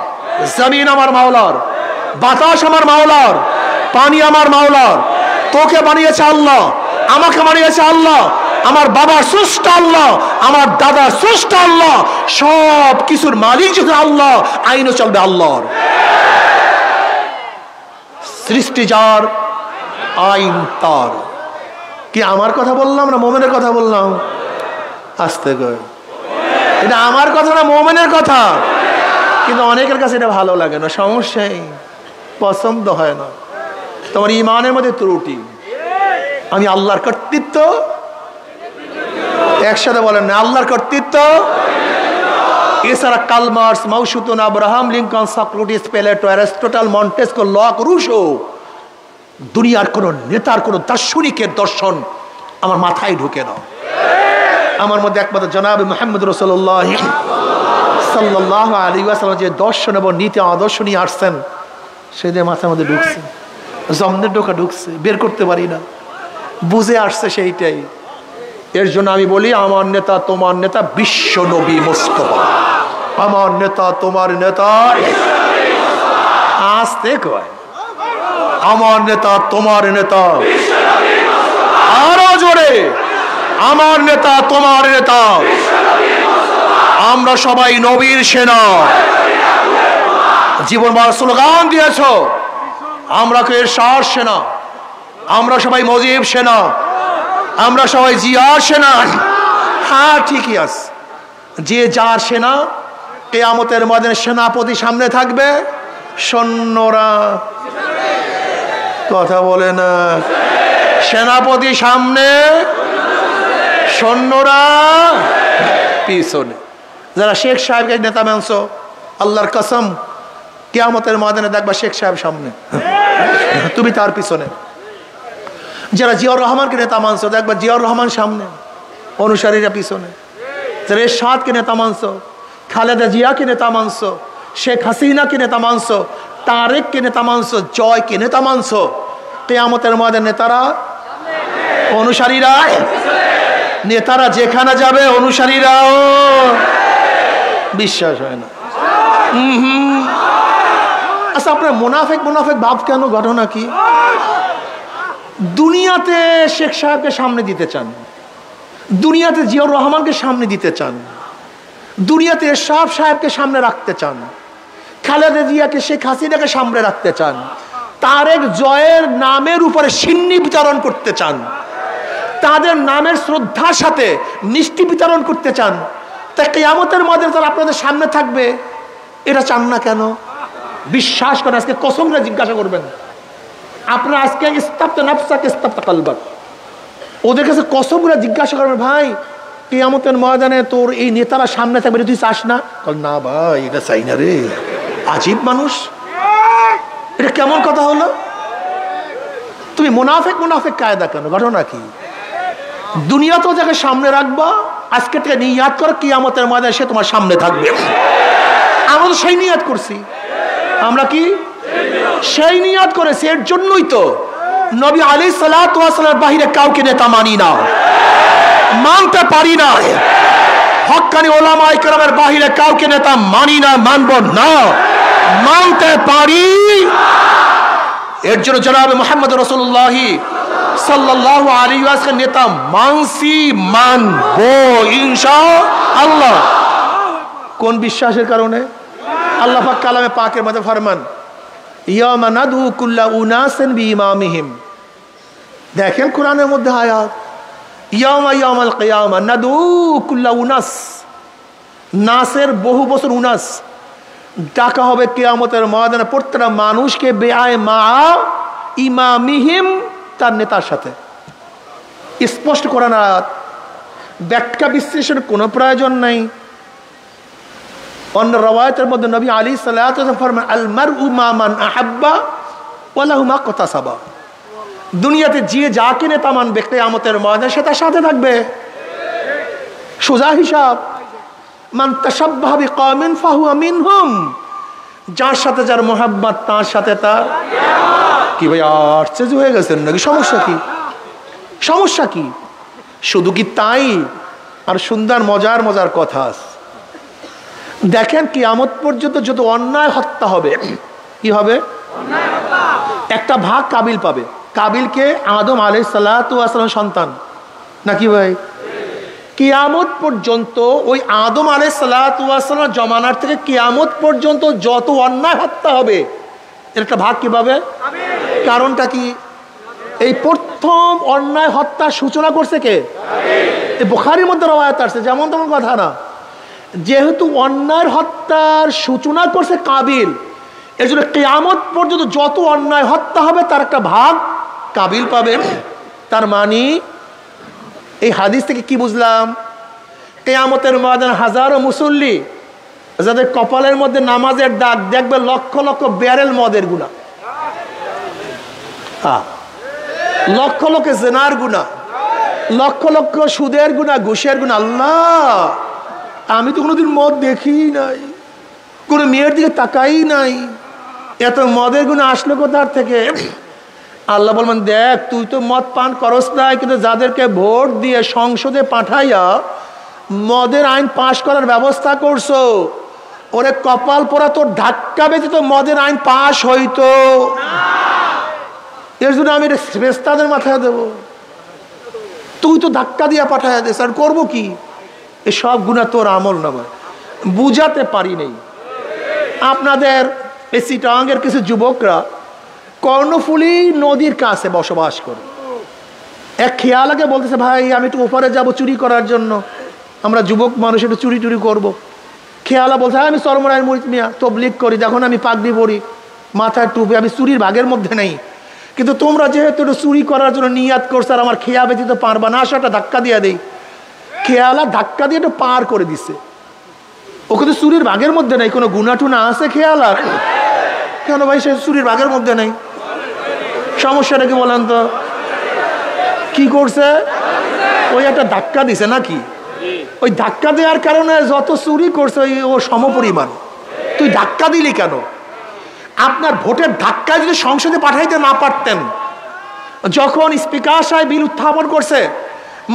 জমিন আমার মাওলার, বাতাস আমার মাওলার, পানি আমার মাওলার। তোকে বানিয়েছে আল্লাহ, আমাকে বানিয়েছে আল্লাহ, আমার বাবার স্রষ্টা আল্লাহ, আমার দাদার স্রষ্টা আল্লাহ। সব কিছুর মালিক যখন আল্লাহ, আইনও চলবে আল্লাহর। সৃষ্টি যার, আইন তার। কি আমার কথা বললাম না মোমেনের কথা বললাম? আস্তে করে, এটা আমার কথা না মোমেনের কথা। কিন্তু অনেকের কাছে এটা ভালো লাগে না, সমস্যাই, পছন্দ হয় না। তোমার ইমানের মধ্যে ত্রুটি। আমি আল্লাহর কর্তৃত্ব, একসাথে বলেন না, আল্লাহর কর্তৃত্ব। এছাড়া Karl Marx, Mao Tse tung, Abraham Lincoln, Socrates, Plato, Aristotle, Montesquieu, Locke, Rousseau, দুনিয়ার কোন নেতার, কোন দার্শনিকের দর্শন আমার মাথায় ঢুকে না। আমার মধ্যে একমাত্র জনাব মুহাম্মদ রাসূলুল্লাহ সাল্লাল্লাহু আলাইহি ওয়াসাল্লাম যে দর্শন এবং নীতি আদর্শ নিয়ে আসছেন সেটা মাথার মধ্যে ঢুকছে, জমনের ঢোকা ঢুকছে, বের করতে পারি না, বুঝে আসছে সেইটাই। এর জন্য আমি বলি, আমার নেতা তোমার নেতা বিশ্ব নবী মুস্তাফা। আমার নেতা তোমার নেতা, আসতে কয়, আমার নেতা তোমার নেতা, আরো জোরে, আমার নেতা তোমার নেতা। আমরা সবাই নবীর সেনা। জীবন বার স্লোগান দিয়েছ, আমরা কে এরশাদ সেনা, আমরা সবাই মুজিব সেনা, আমরা সবাই জিয়ার সেনা। হ্যাঁ ঠিকই আছে, যে যার সেনা। কিয়ামতের ময়দানে সেনাপতি সামনে থাকবে, সৈন্যরা কথা বলে না। সেনাপতি সামনে, সৈন্যরা পিছনে। যারা শেখ সাহেবকে নেতা মানছ, আল্লাহর কসম কিয়ামতের ময়দানে দেখবা শেখ সাহেব সামনে, তুমি তার পিছনে। যারা জিয়াউর রহমানকে নেতা মানছ, দেখবা জিয়াউর রহমান সামনে, অনুসারীরা পিছনে। যারা এরশাদকে নেতা মানছ, খালেদা জিয়াকে নেতা মানছ, শেখ হাসিনাকে নেতা মানছ, তারেককে নেতা মানছ, জয়কে নেতা মানছ, কিয়ামতের ময়দানে নেতারা, অনুসারীরা নেতারা যেখানে যাবে অনুসারীরাও বিশ্বাস হয় না। আচ্ছা, আপনার মুনাফেক ভাব কেন? ঘটনা কি? দুনিয়াতে শেখ সাহেবকে সামনে দিতে চান, দুনিয়াতে জিয়াউর রহমানকে সামনে দিতে চান, দুনিয়াতে এরশাদ সাহেবকে সামনে রাখতে চান, খালেদা জিয়াকে, শেখ হাসিনাকে সামনে রাখতে চান, তারেক জয়ের নামের উপরে সিন্নি বিতরণ করতে চান, তাদের নামের শ্রদ্ধার সাথে মিষ্টি বিতরণ করতে চান, তাই কিয়ামতের মধ্যে তারা আপনাদের সামনে থাকবে, এটা চান না কেন? বিশ্বাস করেন, আজকে কসম করে জিজ্ঞাসা করবেন, আপনারা আজকে ইস্তাবতা নাফসাকে ইস্তাবতা কালবাক, ওদের কাছে কসম করে জিজ্ঞাসা করবেন, ভাই কিয়ামতের ময়দানে তোর এই নেতারা সামনে থাকবে, তুই চাস না? না ভাই, এটা চাই না রে। আজীব মানুষ, এটা কেমন কথা হলো? তুমি মুনাফেক কায়দা কেন? ঘটনা কি? দুনিয়া তো যাকে সামনে রাখবা, আজকে থেকে নিয়াত করো কিয়ামতের ময়দানে সে তোমার সামনে থাকবে। আমরা তো সেই নিয়াত করছি, আমরা কি সেই নিয়াত করেছি। এর জন্যই তো নবী আলাইহিস সালাতু ওয়াস সালামের বাহিরে কাউকে নেতা মানি না, মানতে পারি না। হক্কানি ওলামায়ে কেরামের বাহিরে কাউকে নেতা মানি না, মানব না, মানতে পারি। এর জন্য জনাবে মুহাম্মদ রাসূলুল্লাহ সাল্লাল্লাহু আলাইহি ওয়াসাল্লাম নেতা মানছি, মানবো ইনশাআল্লাহ। কোন বিশ্বাসের কারণে? আল্লাহ পাক কালামে পাকের মধ্যে ফরমান, ইয়ামা নাদু কুল্লা উনাসিন বিইমামিহিম। দেখেন কোরআনের মধ্যে আয়াত, ইয়ামাল কিয়ামা নাদু কুল্লা উনাস, নাসের বহু বছর উনাস, ডাকা হবে কিয়ামতের ময়দানে প্রত্যেকটা মানুষকে বেআয় মা ইমামিহিম, তার নেতার সাথে। স্পষ্ট কোরআন আয়াত, ব্যাখ্যা বিশ্লেষণের কোনো প্রয়োজন নাই। অন্য রওয়ায়াতের মধ্যে নবী আলাইহিস সালাতু ওয়াস সালাম ফরমান, আল মারউ মা মান আহাব্বা ওয়া লাহু মা কাতাসাবা। দুনিয়াতে যে যাকে নেতা মানবে কিয়ামতের ময়দানে সে তার সাথে থাকবে। সোজা হিসাব, মান তাশাব্বাহা বিকওমিন ফাহুয়া মিনহুম। যার সাথে যার মোহাব্বত, তার সাথে তার কি। ভাই আশ্চর্য হয়ে গেছেন নাকি? সমস্যা কি? সমস্যা কি? শুধু কি তাই? আর সুন্দর মজার কথা দেখেন, কিয়ামত পর্যন্ত যত অন্যায় হত্যা হবে, কি হবে? একটা ভাগ কাবিল পাবে। কাবিলকে আদম আলাইহিস সালাতু ওয়াস সালাম সন্তান নাকি ভাই? কিয়ামত পর্যন্ত ওই আদম আলাইহিস সালাতু ওয়াস সালাম জমানার থেকে কিয়ামত পর্যন্ত যত অন্যায় হত্যা হবে, এর একটা ভাগ কি পাবে? কারণটা কি? এই প্রথম অন্যায় হত্যার সূচনা করছে কে? এই বুখারীর মধ্যে রওয়ায়াত আছে, যেমন তেমন কথা না। যেহেতু অন্যায় হত্যার সূচনা করছে কাবিল, এই জন্য কিয়ামত পর্যন্ত যত অন্যায় হত্যা হবে তার একটা ভাগ কাবিল পাবে। তার মানে এই হাদিস থেকে কি বুঝলাম? কিয়ামতের ময়দানে হাজারো মুসল্লি যাদের কপালের মধ্যে নামাজের দাগ, দেখবে লক্ষ লক্ষ ব্যারেল মদের গুনাহ, লক্ষ লক্ষ জিনার গুনাহ, লক্ষ লক্ষ সুদের গুনাহ, ঘুষের গুনাহ। আল্লাহ, আমি তো কোনোদিন মদ দেখি নাই, কোনো মেয়ের দিকে তাকাই নাই, এত মদের গুনাহ আসলো কোথার থেকে? আল্লাহ বলবেন, দেখ তুই তো মদ পান করস নাই, কিন্তু যাদেরকে ভোট দিয়ে সংসদে পাঠাইয়া মদের আইন পাশ করার ব্যবস্থা করছো, ওরে কপাল পোড়া, তোর ধাক্কা বেঁধে তো মদের আইন পাশ হইতো। এর জন্য আমি ফেরেশতাদের মাথায় দেবো, তুই তো ধাক্কা দিয়ে পাঠাইয়া দিস, আর করবো কি? এসব গুনাহ তোর আমল নামায়। বুঝাতে পারি নেই। আপনাদের এই চিটাগাংয়ের কিছু যুবকরা কর্ণফুলী নদীর কাছে বসবাস করে। এক খেয়ালাকে বলতেছে, ভাই আমি একটু ওপারে যাব চুরি করার জন্য, আমরা যুবক মানুষ একটু চুরি টুরি করবো। খেয়ালা বলছে, আমি চরমরায়ের মুরিদ মিয়া, তবলিগ করি, যখন আমি পাগড়ি পরি, মাথায় টুপি, আমি চুরির ভাগের মধ্যে নেই, কিন্তু তোমরা যেহেতু একটু চুরি করার জন্য নিয়াত করছো, আর আমার খেয়া ব্যতীত পারবা না, আসো একটা ধাক্কা দিয়ে দেই। খেয়ালা ধাক্কা দিয়ে একটু পার করে দিছে। ওকে তো চুরির ভাগের মধ্যে নেই, কোনো গুনাহ টুনা আছে খেয়ালার? কেন ভাই সে চুরির ভাগের মধ্যে নেই? সমস্যাটা কি বলেন তো? কি করছে? ওই একটা ধাক্কা দিছে নাকি? ওই ধাক্কা দেওয়ার কারণে যত চুরি করছে ও সমপরিমাণ। তুই ধাক্কা দিলি কেন? আপনার ভোটের ধাক্কা যদি সংসদে পাঠাইতে না পারতেন, যখন স্পিকার সাহেব বিল উত্থাপন করছে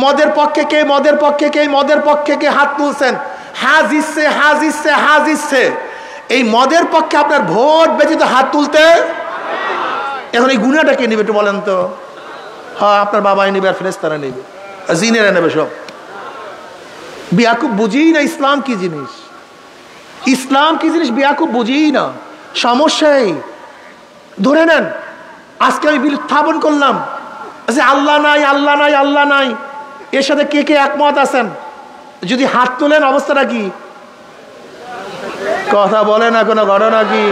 মদের পক্ষে কে, মদের পক্ষে কে, মদের পক্ষে কে হাত তুলছেন? হাজিচ্ছে হাজিচ্ছে হাজিচ্ছে। এই মদের পক্ষে আপনার ভোট ব্যতীত হাত তুলতে, এখন এই গুনাহটা কে নেবে একটু বলেন তো? হ্যাঁ, আপনার বাবাই নেবে, আর ফেরেশতারা নেবে, জিনেরা নেবে সব। বিয়াকুব বুঝিই না ইসলাম কি জিনিস, ইসলাম কি জিনিস বিয়াকুব বুঝিই না। সমস্যাই ধরে নেন, আজকে আমি বিল উত্থাপন করলাম যে আল্লাহ নাই আল্লাহ নাই আল্লাহ নাই, এর সাথে কে কে একমত আছেন? যদি হাত তোলেন অবস্থাটা কি? কথা বলে না, কোনো ঘটনা কি?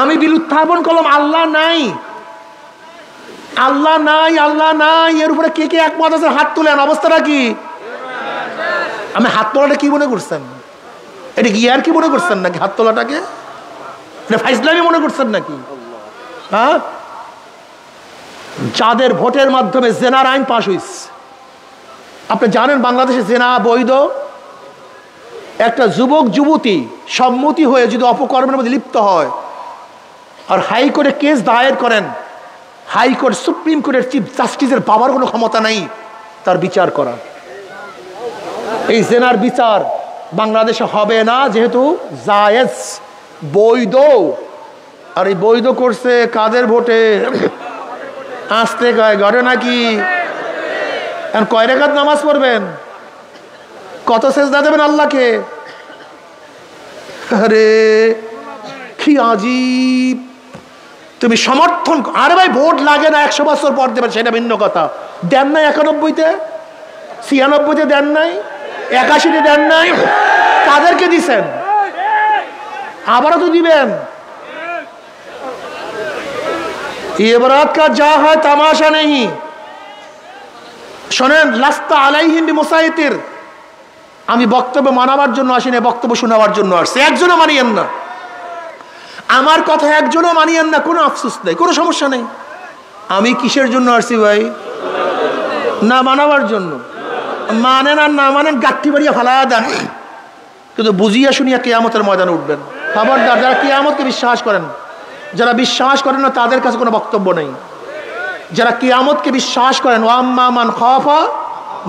আমি বিল উত্থাপন করলাম আল্লাহ নাই আল্লাহ নাই আল্লাহ নাই, এর উপরে কে কে একমত আছে? হাত তুলেন, অবস্থাটা কি? আমি হাত তোলাটা কি মনে করছেন? এটা কি আর কি মনে করছেন নাকি? হাত তোলাটাকে এটা ফাইজলামি মনে করছেন নাকি? হ্যাঁ, যাদের ভোটের মাধ্যমে জেনার আইন পাশ হয়েছে, আপনি জানেন বাংলাদেশে জেনা বৈধ। একটা যুবক যুবতী সম্মতি হয়ে যদি অপকর্মের মধ্যে লিপ্ত হয় আর হাইকোর্টে কেস দায়ের করেন, হাইকোর্ট সুপ্রিম কোর্টের চিফ জাস্টিসের পাওয়ার কোনো ক্ষমতা নাই তার বিচার করা। এই জেনার বিচার বাংলাদেশে হবে না, যেহেতু জায়েজ বৈধ। আর এই বৈধ করছে কাদের ভোটে? আসতে গায়ে ঘটে নাকি? কয় রাকাত নামাজ পড়বেন? কত সেজদা দেবেন আল্লাহকে? আরে কি আজীব! তুমি সমর্থন, আরে ভাই ভোট লাগে না, 100 বছর পর দেবেন সেটা ভিন্ন কথা। দেন নাই 91-তে, 96-তে দেন নাই, 81-তে দেন নাই, কাদেরকে দিছেন? আবারও তো দিবেন। ইবারাত কা যা হয় তামাশা নেই। শোনেন, লাস্তা আলাইহিম বিমুসাইতির, আমি বক্তব্য মানাবার জন্য আসি না, বক্তব্য শোনাবার জন্য আসছি। একজনও মানিয়েন না আমার কথা, একজনও মানিয়েন না, কোনো আফসোস নেই, কোনো সমস্যা নেই। আমি কিসের জন্য আসছি ভাই? না মানাবার জন্য। মানেন আর না মানেন, গাঠি বাড়িয়া ফালায়া দেন, কিন্তু বুঝিয়া শুনিয়া কিয়ামতের ময়দানে উঠবেন। খবরদার, যারা কিয়ামতকে বিশ্বাস করেন, যারা বিশ্বাস করেন না তাদের কাছে কোনো বক্তব্য নেই। যারা কিয়ামতকে বিশ্বাস করেন, ওয়াম্মা মান খাফা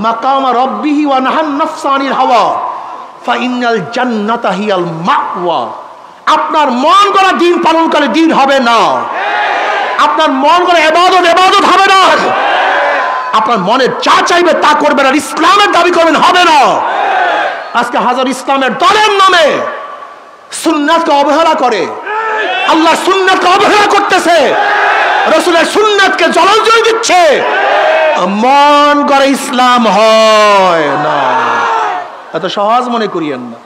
মাকামা রাব্বিহি ওয়া নাহান নাফসা আনিল হাওয়া ফাইনাল জান্নাতা হিয়াল মাওয়া। আপনার মন করা দিন পালন করে দিন হবে না, আপনার মন করে ইবাদত ইবাদত হবে না, আপনার মনে যা চাইবে তা করবেন আর ইসলামের দাবি করবেন, হবে না। আজকে হাজার ইসলামের দলের নামে সুন্নাতকে অবহেলা করে, আল্লাহ সুন্নাতকে অবহেলা করতেছে, রাসূলের সুন্নাতকে জলাঞ্জলি দিচ্ছে। মন করে ইসলাম হয় না, এত সহজ মনে করিয়েন না।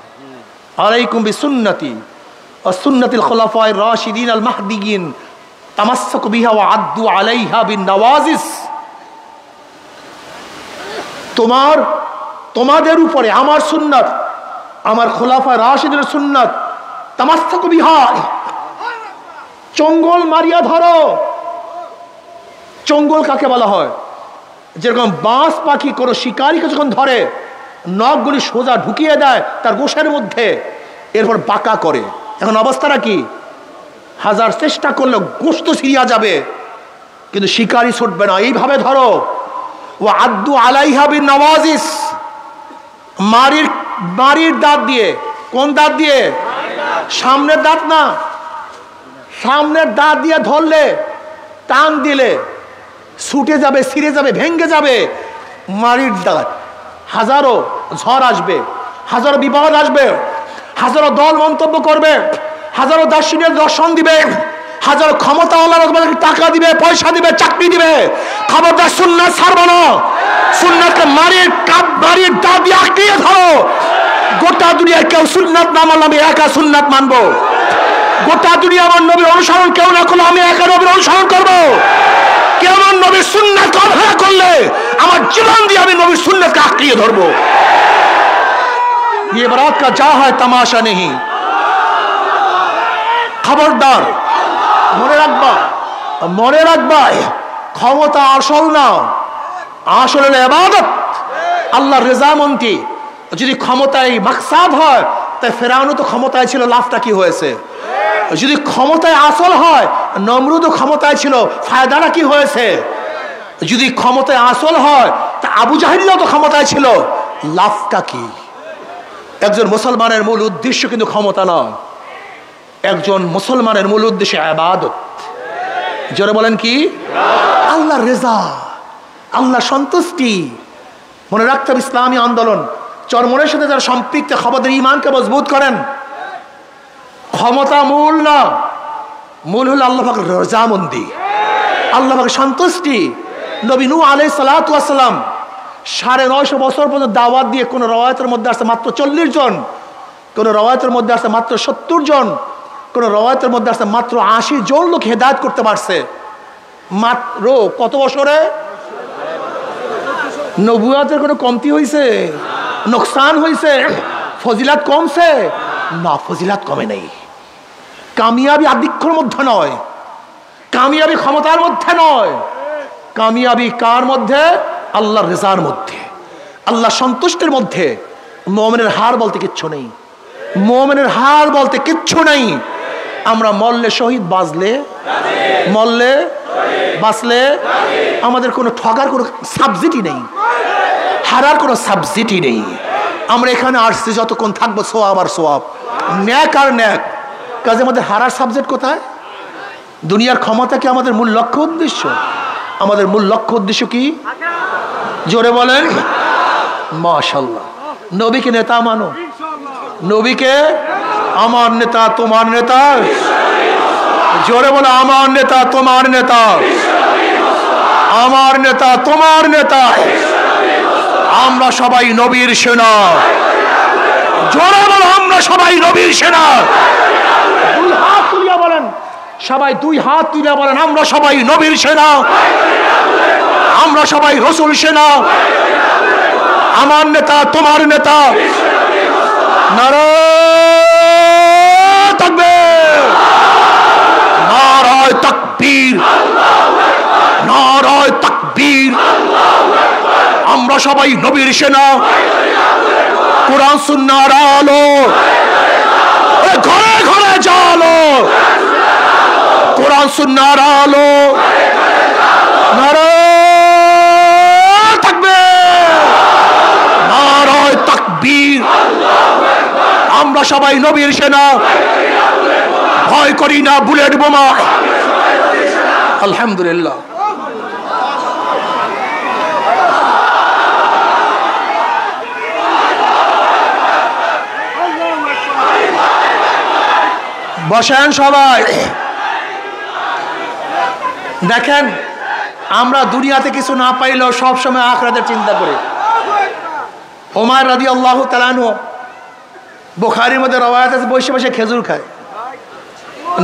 আলাইকুম বিসুন্নতি ওয়া সুন্নাতিল খুলাফায়ে রাশিদিন আল মাহদিয়িন তামাসসাকু বিহা ওয়া আদ্দু আলাইহা বিন নওয়াজিস। তোমাদের উপরে আমার সুন্নাত, আমার খোলাফায়ে রাশিদিনের সুন্নাত, তামাসসাকু বিহা, চঙ্গল মারিয়া ধরো। চঙ্গল কাকে বলা হয়? যেরকম বাঁশ পাখি কোনো শিকারীকে যখন ধরে নখগুলি সোজা ঢুকিয়ে দেয় তার গোশের মধ্যে, এরপর বাঁকা করে। এখন অবস্থাটা কি? হাজার চেষ্টা করলে গোশত ছিঁড়িয়া যাবে কিন্তু শিকারী ছুটবে না। এইভাবে ধরো। ও আদ্দু আলাইহা বিন নওয়াজিস, মারির দাঁত দিয়ে। কোন দাঁত দিয়ে? সামনের দাঁত না, সামনের দাঁত দিয়ে ধরলে, টান দিলে ছুটে যাবে, ছিঁড়ে যাবে, ভেঙ্গে যাবে। মারির দাঁত। হাজারো ঝড় আসবে, হাজারো বিপদ আসবে, হাজারো দল মন্তব্য করবে, হাজারো দার্শনিকের দর্শন দিবে, হাজারো ক্ষমতাওয়ালারা তোমাদেরকে টাকা দিবে, পয়সা দিবে, চাকরি দিবে। খবরদার সুন্নাত ছাড়বো না। সুন্নাতকে মারির দাঁত দিয়ে আঁকড়িয়ে ধরো। গোটা দুনিয়ায় কেউ সুন্নাত না মানলে আমি একা সুন্নাত মানবো। গোটা দুনিয়া আমার নবীর অনুসরণ কেউ না করলে আমি একা নবীর অনুসরণ করবো। কেউ আমার নবীর সুন্নাতকে অবহেলা করলে আমার জীবন দিয়ে আমি নবীর সুন্নাতকে আঁকড়িয়ে ধরবো। ये बारात का जा है तमाशा नहीं। খবরদার, মনে রাখবা ক্ষমতা আসল না, আসল হলো ইবাদত, আল্লাহর রেজামন্দি। যদি ক্ষমতায় মাকসাদ হয় তাই ফেরাউনও তো ক্ষমতায় ছিল, লাভটা কি হয়েছে? যদি ক্ষমতায় আসল হয়, নমরুদও ক্ষমতায় ছিল, ফায়দাটা কি হয়েছে? যদি ক্ষমতায় আসল হয় আবু জাহেলও তো ক্ষমতায় ছিল, লাভটা কি? একজন মুসলমানের মূল উদ্দেশ্য কিন্তু ক্ষমতা নয়, একজন মুসলমানের মূল উদ্দেশ্য ইবাদত। জোরে বলেন কি? আল্লাহর রেজা, আল্লাহর সন্তুষ্টি। মনে রাখতে হবে ইসলামী আন্দোলন চরমনের সাথে যারা সম্পৃক্ত, খবরদার ইমানকে মজবুত করেন। ক্ষমতা মূল না, মূল হলো আল্লাহ পাকের রজামন্দি, আল্লাহ পাকের সন্তুষ্টি। নবী নূহ আলাইহিস সালাতু ওয়াস সালাম 950 বছর পর্যন্ত দাওয়াত দিয়ে কোন রওয়ায়াতের মধ্যে আসছে মাত্র 40 জন, কোন রওয়ায়াতের মধ্যে আসছে মাত্র 70 জন, কোন রওয়ায়াতের মধ্যে আসছে মাত্র 80 জন লোক হেদায়েত করতে পারছে। মাত্র কত বছরে? নবুয়তের কোনো কমতি হয়েছে? নোকসান হয়েছে? ফজিলাত কমছে? না, ফজিলাত কমে নেই। কামিয়াবি আধিক্যের মধ্যে নয়, কামিয়াবি ক্ষমতার মধ্যে নয়, কামিয়াবি কার মধ্যে? আল্লাহর রেজার মধ্যে, আল্লাহ সন্তুষ্টির মধ্যে। মুমিনের হার বলতে কিচ্ছু নেই, মুমিনের হার বলতে কিচ্ছু নেই। আমরা মরলে শহীদ, বাঁচলে মরলে বাঁচলে আমাদের কোনো ঠগার কোনো সাবজেক্টই নেই, হারার কোনো সাবজেক্টই নেই। আমরা এখানে আসছি যতক্ষণ থাকবো সোয়াব আর সোয়াব, ন্যাক আর ন্যাক। কাজে আমাদের হারার সাবজেক্ট কোথায়? দুনিয়ার ক্ষমতা কি আমাদের মূল লক্ষ্য উদ্দেশ্য? আমাদের মূল লক্ষ্য উদ্দেশ্য কি? জোরে বলেন মাশাআল্লাহ। নবীকে নেতা মানো, নবীকে আমার নেতা তোমার নেতা। জোরে বলে আমার নেতা তোমার নেতা, আমার নেতা তোমার নেতা। আমরা সবাই নবীর সেনা। জোরে বলো আমরা সবাই নবীর সেনা। দুই হাত তুলিয়া বলেন, সবাই দুই হাত তুলিয়া বলেন আমরা সবাই নবীর সেনা, আমরা সবাই রসুল সেনা। আমার নেতা তোমার নেতা। নারায়ে তাকবীর, নারায়ে তাকবীর, নারায়ে তাকবীর। আমরা সবাই নবীর সেনা। কোরআন সুন্নাহর আলো ঘরে ঘরে জ্বালো, কোরআন সুন্নাহর আলো। নারায়ে তাকবীর, নারায়ে তাকবীর। আমরা সবাই নবীর সেনা, ভয় করি না বুলেট বোমা। আলহামদুলিল্লাহ। বসেন সবাই। দেখেন, আমরা দুনিয়াতে কিছু না পাইলেও সবসময় আখিরাতের চিন্তা করি। ওমর রাদিয়াল্লাহু তাআলা আনহু, বুখারীর মধ্যে রওয়ায়াত আছে, বসে বসে খেজুর খায়।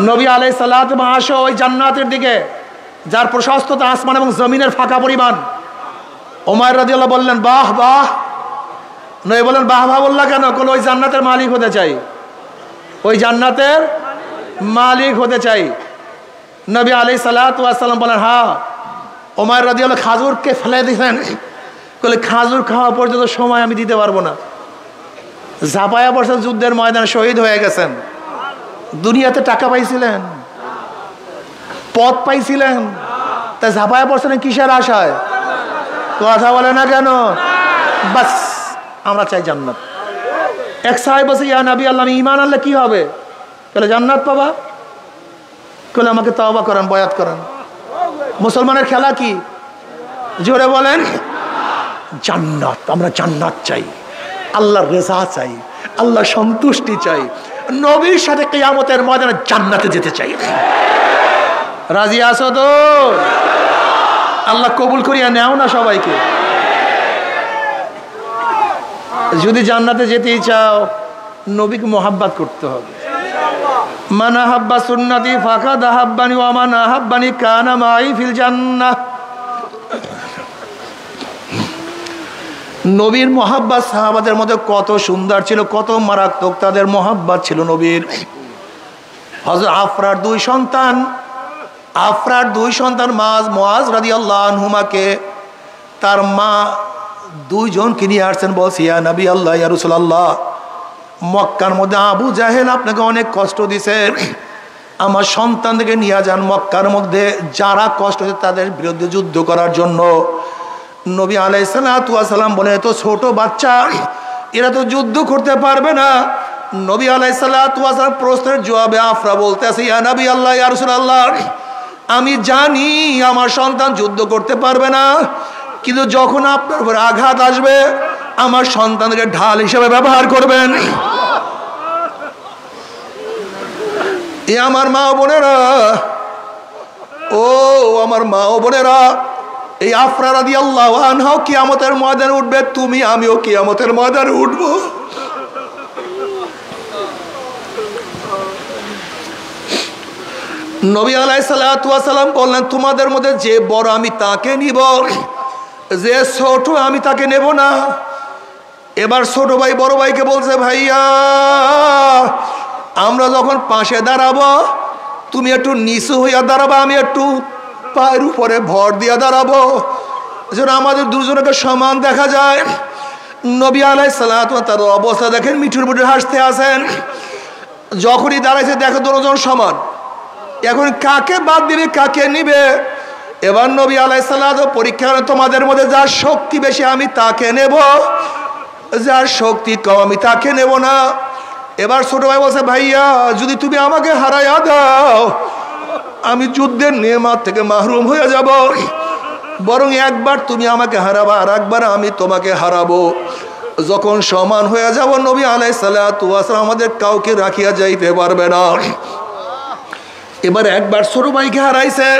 নবী আলাইহিস সালাতু মাসো ওই জান্নাতের দিকে, যার প্রশস্ততা আসমান এবং জমিনের ফাঁকা পরিমাণ। ওমর রাদিয়াল্লাহু বললেন বাহ বাহ। নবী বলেন বাহ বাহ বললা কেন? বলে ওই জান্নাতের মালিক হতে চাই, ওই জান্নাতের মালিক হতে চাই। নবী আলাইহিস সালাতু ওয়াস সালাম বলেন হ্যাঁ। ওমর রাদিয়াল্লাহু খাজুরকে ফেলে দিলেন, বলে খাজুর খাওয়া পর্যন্ত সময় আমি দিতে পারবো না। ঝাঁপায়া পড়ছেন, যুদ্ধের ময়দানে শহীদ হয়ে গেছেন। দুনিয়াতে টাকা পাইছিলেন, পদ পাইছিলেন, তা ঝাঁপায়া পড়ছেন কিসের আশায়? কথা বলে না কেন? বাস আমরা চাই জান্নাত। এক সাহেব বলছে ইয়া নবী আল্লাহ, আমি ঈমান আনলে কি হবে? বলে জান্নাত পাবা। বলে আমাকে তওবা করেন, বয়াত করেন। মুসলমানের খেলা কি? জোরে বলেন জান্নাত। আমরা জান্নাত চাই, আল্লাহর রেজা চাই, আল্লাহর সন্তুষ্টি চাই, নবীর সাথে কিয়ামতের ময়দানে জান্নাতে যেতে চাই। রাজি আছো তো? আল্লাহ কবুল করিয়া নেও না সবাইকে। যদি জান্নাতে যেতেই চাও, নবীকে মোহাব্বত করতে হবে। মান আহাব্বা সুন্নতি ফাকাদ আহাব্বানি ওয়া মান আহাব্বানি কানা মাই ফিল জান্নাহ। নবীর মোহাব্বত সাহাবাদের মধ্যে কত সুন্দর ছিল, কত মারাত্মক তাদের মোহাব্বত ছিল নবীর। হযরত আফরার দুই সন্তান মুআজ রাদিয়াল্লাহু আনহুমাকে তার মা দুইজনকে নিয়ে আসছেন। বলছি ইয়া নবী আল্লাহ, ইয়া রাসূলুল্লাহ, মক্কার মধ্যে আবু জাহেল আপনাকে অনেক কষ্ট দিছে, আমার সন্তানদেরকে নিয়ে যান মক্কার মধ্যে, যারা কষ্ট হচ্ছে তাদের বিরুদ্ধে যুদ্ধ করার জন্য। নবী আলাইহিস সালাতু ওয়াস সালাম বলে তো ছোট বাচ্চা, এরা তো যুদ্ধ করতে পারবে না। নবী আলাইহিস সালাতু ওয়াস সালাম প্রশ্নের জবাবে আফরা বলতেছে, ইয়া নবী আল্লাহ, ইয়া রাসূলুল্লাহ, আমি জানি আমার সন্তান যুদ্ধ করতে পারবে না, কিন্তু যখন আপনার উপর আঘাত আসবে আমার সন্তানকে ঢাল হিসেবে ব্যবহার করবেন। এ আমার মা বোনেরা, ও আমার মা ও বোনেরা, এই আফরা রাদিয়াল্লাহু আনহা কিয়ামতের ময়দানে উঠবে, তুমি আমিও কিয়ামতের ময়দানে উঠব। নবী আলাইহিস সালাতু ওয়াস সালাম বললেন, তোমাদের মধ্যে যে বড় আমি তাকে নিব, যে ছোট আমি তাকে নেব না। এবার ছোট ভাই বড় ভাইকে বলছে, ভাইয়া আমরা যখন পাশে দাঁড়াবো তুমি একটু নিচু হইয়া দাঁড়াবো, আমি একটু পায়ের উপরে ভর দিয়া দাঁড়াবো, যেন আমাদের দুজনকে সমান দেখা যায়। নবী আলাইহিস সালাতু ওয়াস সালাম তার অবস্থা দেখেন, মিঠুর মুঠে হাসতে আছেন। যখনই দাঁড়াইছে দেখো দুজন সমান, এখন কাকে বাদ দিবে কাকে নিবে? এবার নবী আলাইহিস সালাতু পরীক্ষা করে, তোমাদের মধ্যে যার শক্তি বেশি আমি তাকে নেব, যার শক্তি কম আমি তাকে নেব না। এবার ছোট ভাই বলছে, ভাইয়া যদি তুমি আমাকে হারাইয়া দাও আমি যুদ্ধের নেয়ামত থেকে মাহরুম হয়ে যাব, বরং একবার তুমি আমাকে হারাবা আর একবার আমি তোমাকে হারাবো। যখন সমান হয়ে যাব নবী আলাইহিস সালাতু ওয়াস সালাম আমাদের কাউকে রাখিয়া যাইতে পারবে না। এবার একবার ছোট ভাইকে হারাইছে,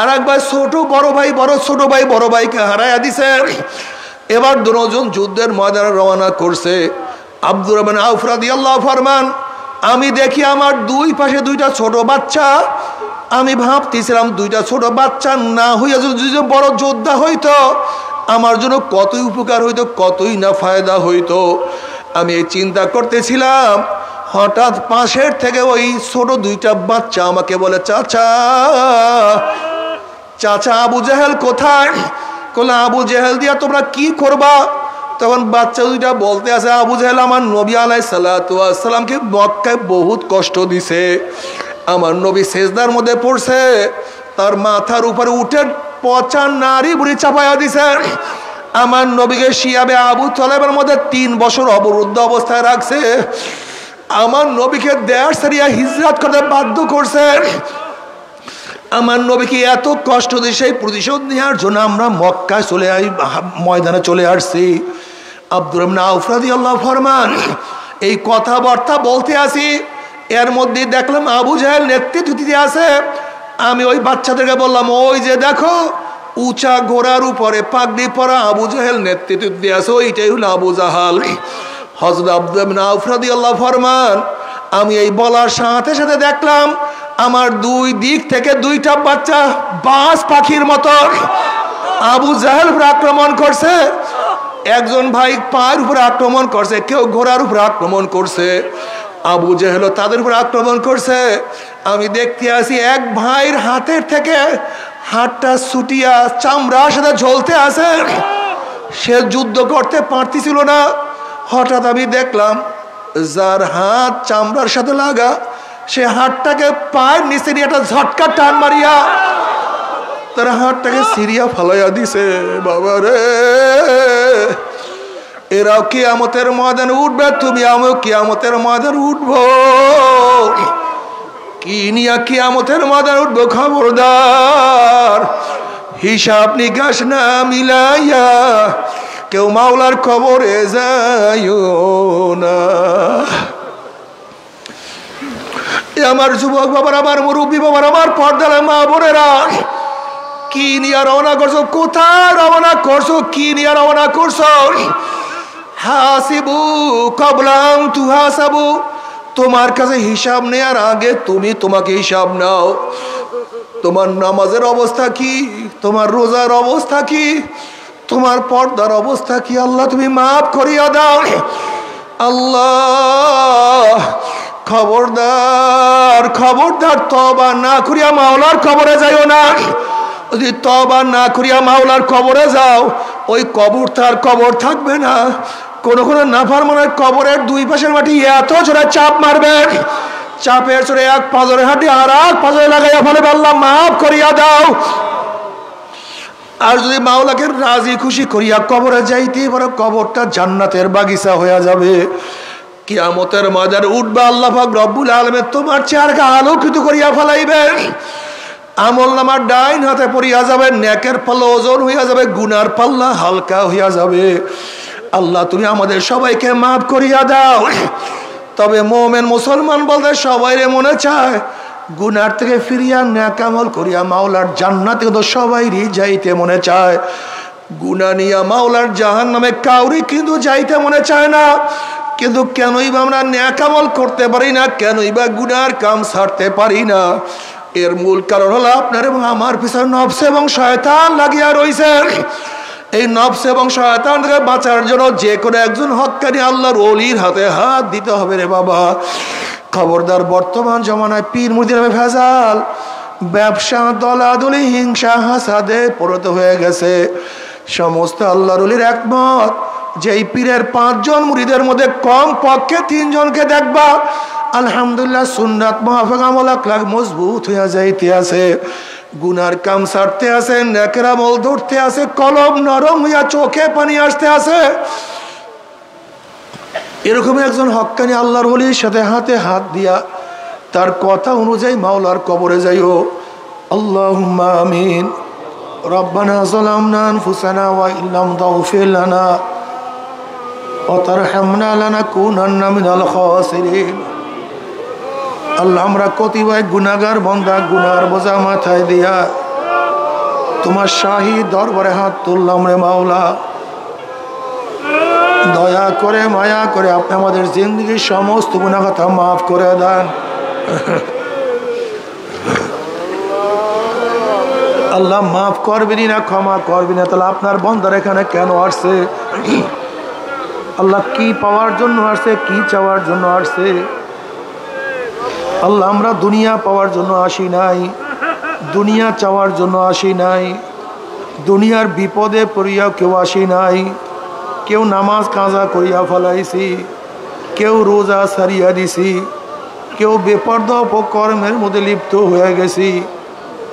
আর একবার ছোট বড় ভাই ছোট ভাই বড় ভাইকে হারাইয়া দিছে। এবার দুজন যুদ্ধের ময়দানে রওনা করছে। আব্দুর রহমান আউফ রাদিয়াল্লাহু ফরমান, আমি দেখি আমার দুই পাশে দুইটা ছোট বাচ্চা, আমি ভাবতেছিলাম দুইটা ছোট বাচ্চা না হইয়া যদি বড় যোদ্ধা হইতো আমার জন্য কতই উপকার হইতো, কতই না ফায়দা হইতো। আমি এই চিন্তা করতেছিলাম, হঠাৎ পাশের থেকে ওই ছোট দুইটা বাচ্চা আমাকে বলে, চাচা চাচা আবু জেহেল কোথায়? বলে, আবু জেহেল দিয়া তোমরা কি করবা? তখন বাচ্চা দুইটা বলতে আছে, আবু জেহেল আমার নবী আলাইহিস সালাতু ওয়াস সালামকে মক্কায় বহুত কষ্ট দিছে, আমার নবী সেজদার মধ্যে পড়ছে, তার মাথার উপরে উঠে পচা নারী বুড়ি চাপাইয়া দিছে, আমার নবীকে শিয়াবে আবু তালেবের মধ্যে 3 বছর অবরুদ্ধ অবস্থায় রাখছে, আমার নবীকে দেশ ছাড়িয়া হিজরত করতে বাধ্য করছে, আমার নবীকে এত কষ্ট দিয়ে সেই প্রতিশোধ নেওয়ার জন্য আমরা মক্কায় ময়দানে চলে আসছি। আব্দুর রহমান আউফ রাদিয়াল্লাহু ফরমান, এই কথাবার্তা বলতে আসি, এর মধ্যে দেখলাম আবু জেহেল নেতৃত্ব দিতে আছে। আমি ওই বাচ্চাদেরকে বললাম, ওই যে দেখো উঁচা ঘোড়ার উপরে পাগড়ি পরা আবু জেহেল নেতৃত্ব দিয়ে আছে, ওইটাই হলো আবু জাহাল। হযরত আব্দুর রহমান আউফ রাদিয়াল্লাহু ফরমান, আমি এই বলার সাথে সাথে দেখলাম আমার দুই দিক থেকে দুইটা বাচ্চা বাজ পাখির মতো আবু জাহেল উপর আক্রমণ করছে। একজন ভাই পায়ের উপর আক্রমণ করছে, কেউ ঘোড়ার উপর আক্রমণ করছে, আবু জেহেল তাদের উপর আক্রমণ করছে। আমি দেখতে আসি এক ভাইয়ের হাতের থেকে হাতটা ছুটিয়া চামড়ার সাথে ঝলতে আছে, সে যুদ্ধ করতে পারতেছিল না। হঠাৎ আমি দেখলাম যার হাত চামড়ার সাথে লাগা, সে হাতটাকে পায়ের নিচে নিয়ে একটা ঝটকা টান মারিয়া তার হাতটাকে সিরিয়া ফালাইয়া দিছে। বাবা রে, এরাও কিয়ামতের ময়দানে উঠবে, তুমি আমিও কিয়ামতের ময়দানে উঠবো। কি নিয়া কিয়ামতের ময়দানে উঠবো? খবরদার হিসাব নিকাশ না মিলাইয়া কেউ মাওলার কবরে যাইও না। আমার যুবক বাবার, আমার মুরব্বী বাবার, আমার পর্দার মা বোনেরা, কি নিয়ে রওনা করছো? কোথায় রওনা করছো? কি নিয়ে রওনা করছো? হাসিবু কবলাম তুহাসাবু, তোমার কাছে হিসাব নেওয়ার আগে তুমি তোমাকে হিসাব নাও। তোমার নামাজের অবস্থা কি? তোমার রোজার অবস্থা কি? তোমার পর্দার অবস্থা কি? আল্লাহ তুমি মাফ করিয়া দাও। আল্লাহ খবরদার, খবরদার, তওবা না করিয়া মাওলার কবরে যাইও না। যদি তওবা না করিয়া মাওলার কবরে যাও, ওই কবর তার কবর থাকবে না। কোন কোন নাফরমানের কবরের দুই পাশের মাটি এত জোরে চাপ মারবে, চাপের জোরে এক পাজরের হাঁটি আর এক পাজরে লাগাইয়া ফেলবে। আল্লাহ মাফ করিয়া দাও। আর যদি মাওলাকে রাজি খুশি করিয়া কবরে যাইতে পারো, কবরটা জান্নাতের বাগিচা হয়ে যাবে। কিয়ামতের ময়দানে উঠবে আল্লাহ পাক রব্বুল আলামিন তোমার চেহারাকে আলোকিত করিয়া ফেলাইবেন। আমলনামার ডাইন হাতে পড়িয়া যাবে, নেকের পাল্লা ওজন হইয়া যাবে, গুনার পাল্লা হালকা হইয়া যাবে। আল্লাহ তুমি আমাদের সবাইকে মাফ করিয়া দাও। তবে মুমিন মুসলমান বলতে সবাই মনে চায় গুনার থেকে ফিরিয়া নেক আমল করিয়া মাওলার জান্নাতে তো সবাইরই যাইতে মনে চায়। গুনাহ নিয়া মাওলার জাহান্নামে কাউরি কিন্তু যাইতে মনে চায় না। কিন্তু কেনই বা আমরা নেক আমল করতে পারি না, কেনই বা গুনার কাম ছাড়তে পারি না? এর মূল কারণ হলো আপনার এবং আমার পিছনে নফস এবং শয়তান লাগিয়া রয়েছে। এই নফস এবং শয়তান থেকে বাঁচার জন্য যে কোনো একজন হক্কানি আল্লাহর ওলির হাতে হাত দিতে হবে রে বাবা। খবরদার, বর্তমান জমানায় পীর মুরিদের নামে ভেজাল, ব্যবসা, দলাদলি, হিংসা, হাসাদে পরিণত হয়ে গেছে। সমস্ত আল্লাহর ওলির একমত যে এই পীরের 5 জন মুরিদের মধ্যে কম পক্ষে 3 জনকে দেখবা আলহামদুলিল্লাহ সুন্নাত মুআফাক আমল আখলাক মজবুত হইয়া যাইতে আছে, গুনার কাম ছাড়তে আছে, নেকের আমল ধরতে আছে, কলম নরম হইয়া চোখে পানি আসতে আছে। এরকম একজন হক্কানি আল্লাহর ওলির সাথে হাতে হাত দিয়া তার কথা অনুযায়ী মাওলার কবরে যাইও। আল্লাহুম্মা আমিন। রব্বানা যালামনা আনফুসানা ওয়া ইল্লাম তাগফির লানা ওয়া তারহামনা লানাকুনান্না মিনাল খাসিরিন। আল্লাহ, আমরা কতিপয় গুনাহগার বান্দা, গুনার বোঝা মাথায় দিয়া তোমার শাহী দরবারে হাত তুললাম রে মাওলা। দয়া করে মায়া করে আপনি আমাদের জিন্দগির সমস্ত গুনাহ কথা মাফ করে দেন। আল্লাহ মাফ করবেনি না, ক্ষমা করবেন না, তাহলে আপনার বান্দার এখানে কেন আসছে? আল্লাহ কি পাওয়ার জন্য আসছে, কি চাওয়ার জন্য আসছে? আল্লাহ, আমরা দুনিয়া পাওয়ার জন্য আসি নাই, দুনিয়া চাওয়ার জন্য আসি নাই, দুনিয়ার বিপদে পড়িয়া কেউ আসি নাই। কেউ নামাজ কাজা করিয়া ফেলাইছি, কেউ রোজা সারিয়া দিছি, কেউ বেপরদা অপকর্মের মধ্যে লিপ্ত হয়ে গেছি,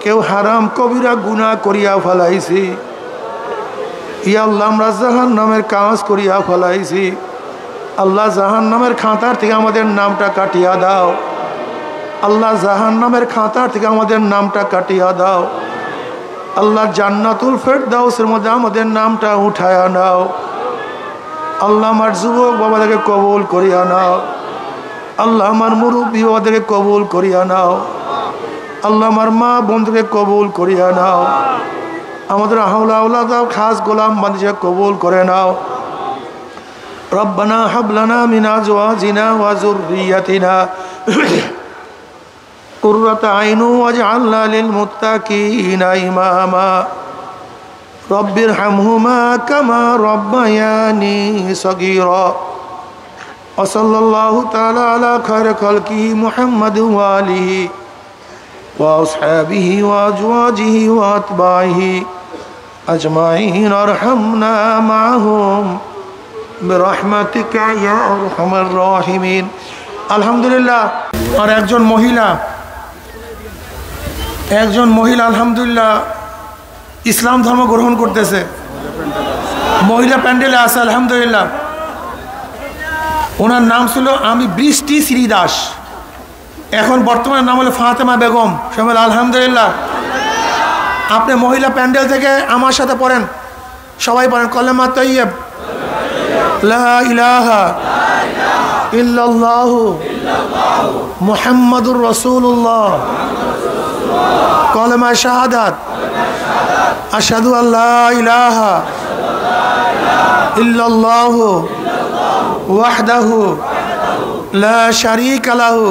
কেউ হারাম কবিরা গুনাহ করিয়া ফেলাইছি। ইয়া আল্লাহ, আমরা জাহান্নামের কাজ করিয়া ফেলাইছি। আল্লাহ, জাহান্নামের খাতার থেকে আমাদের নামটা কাটিয়া দাও। আল্লাহ, জাহান্নামের খাতার থেকে আমাদের নামটা কাটিয়া দাও। আল্লাহ, জান্নাতুল ফেরদাউসের মধ্যে আমাদের নামটা উঠায়া নাও। আল্লাহ, আমার যুবক বাবাদেরকে কবুল করিয়া নাও। আল্লাহ, আমার মুরব্বী বাবাদেরকে কবুল করিয়া নাও। আল্লাহ, আমার মা বন্ধুকে কবুল করিয়া নাও। আমাদের হাওলা আওলাদ খাস গোলাম বান্দিকে কবুল করে নাও। রব্বানা হাব লানা মিন আজওয়াজিনা ওয়া যুররিয়াতিনা কুররাতা আইনুন ওয়াজআলনা লিল মুত্তাকিনা ইমামা। রব্বির হামহুমা কামা রব্বায়ানি সগীরা। ওয়া সাল্লাল্লাহু তাআলা আলা খায়রি খালকিহি মুহাম্মাদ ওয়া আলিহি ওয়া আসহাবিহি ওয়া আজওয়াজিহি ওয়া আতবাইহি আজমাইন। আরহামনা মাআহুম বিরহমাতিকা ইয়া আরহামার রাহিমিন। আলহামদুলিল্লাহ। আর একজন মহিলা আলহামদুলিল্লাহ ইসলাম ধর্ম গ্রহণ করতেছে, মহিলা প্যান্ডেলে আছে আলহামদুলিল্লাহ। ওনার নাম ছিল আমি বৃষ্টি শ্রীদাস, এখন বর্তমানে নাম হলো ফাতেমা বেগম। সবাই আলহামদুলিল্লাহ। আপনি মহিলা প্যান্ডেল থেকে আমার সাথে পড়েন, সবাই পড়েন কলেমা তাইয়্যিব লা ইলাহা ইল্লাল্লাহু মুহাম্মাদুর রাসূলুল্লাহ। কলেমা শাহাদাত আশহাদু আল্লা ইলাহা ইল্লাল্লাহু ওয়াহদাহু লা শারীকা লাহু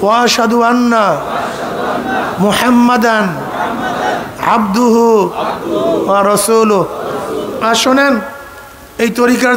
ওয়া আশহাদু আন্না মুহাম্মাদান আবদুহু ওয়া রাসূলুহু। আর শোনেন, এই তরিকার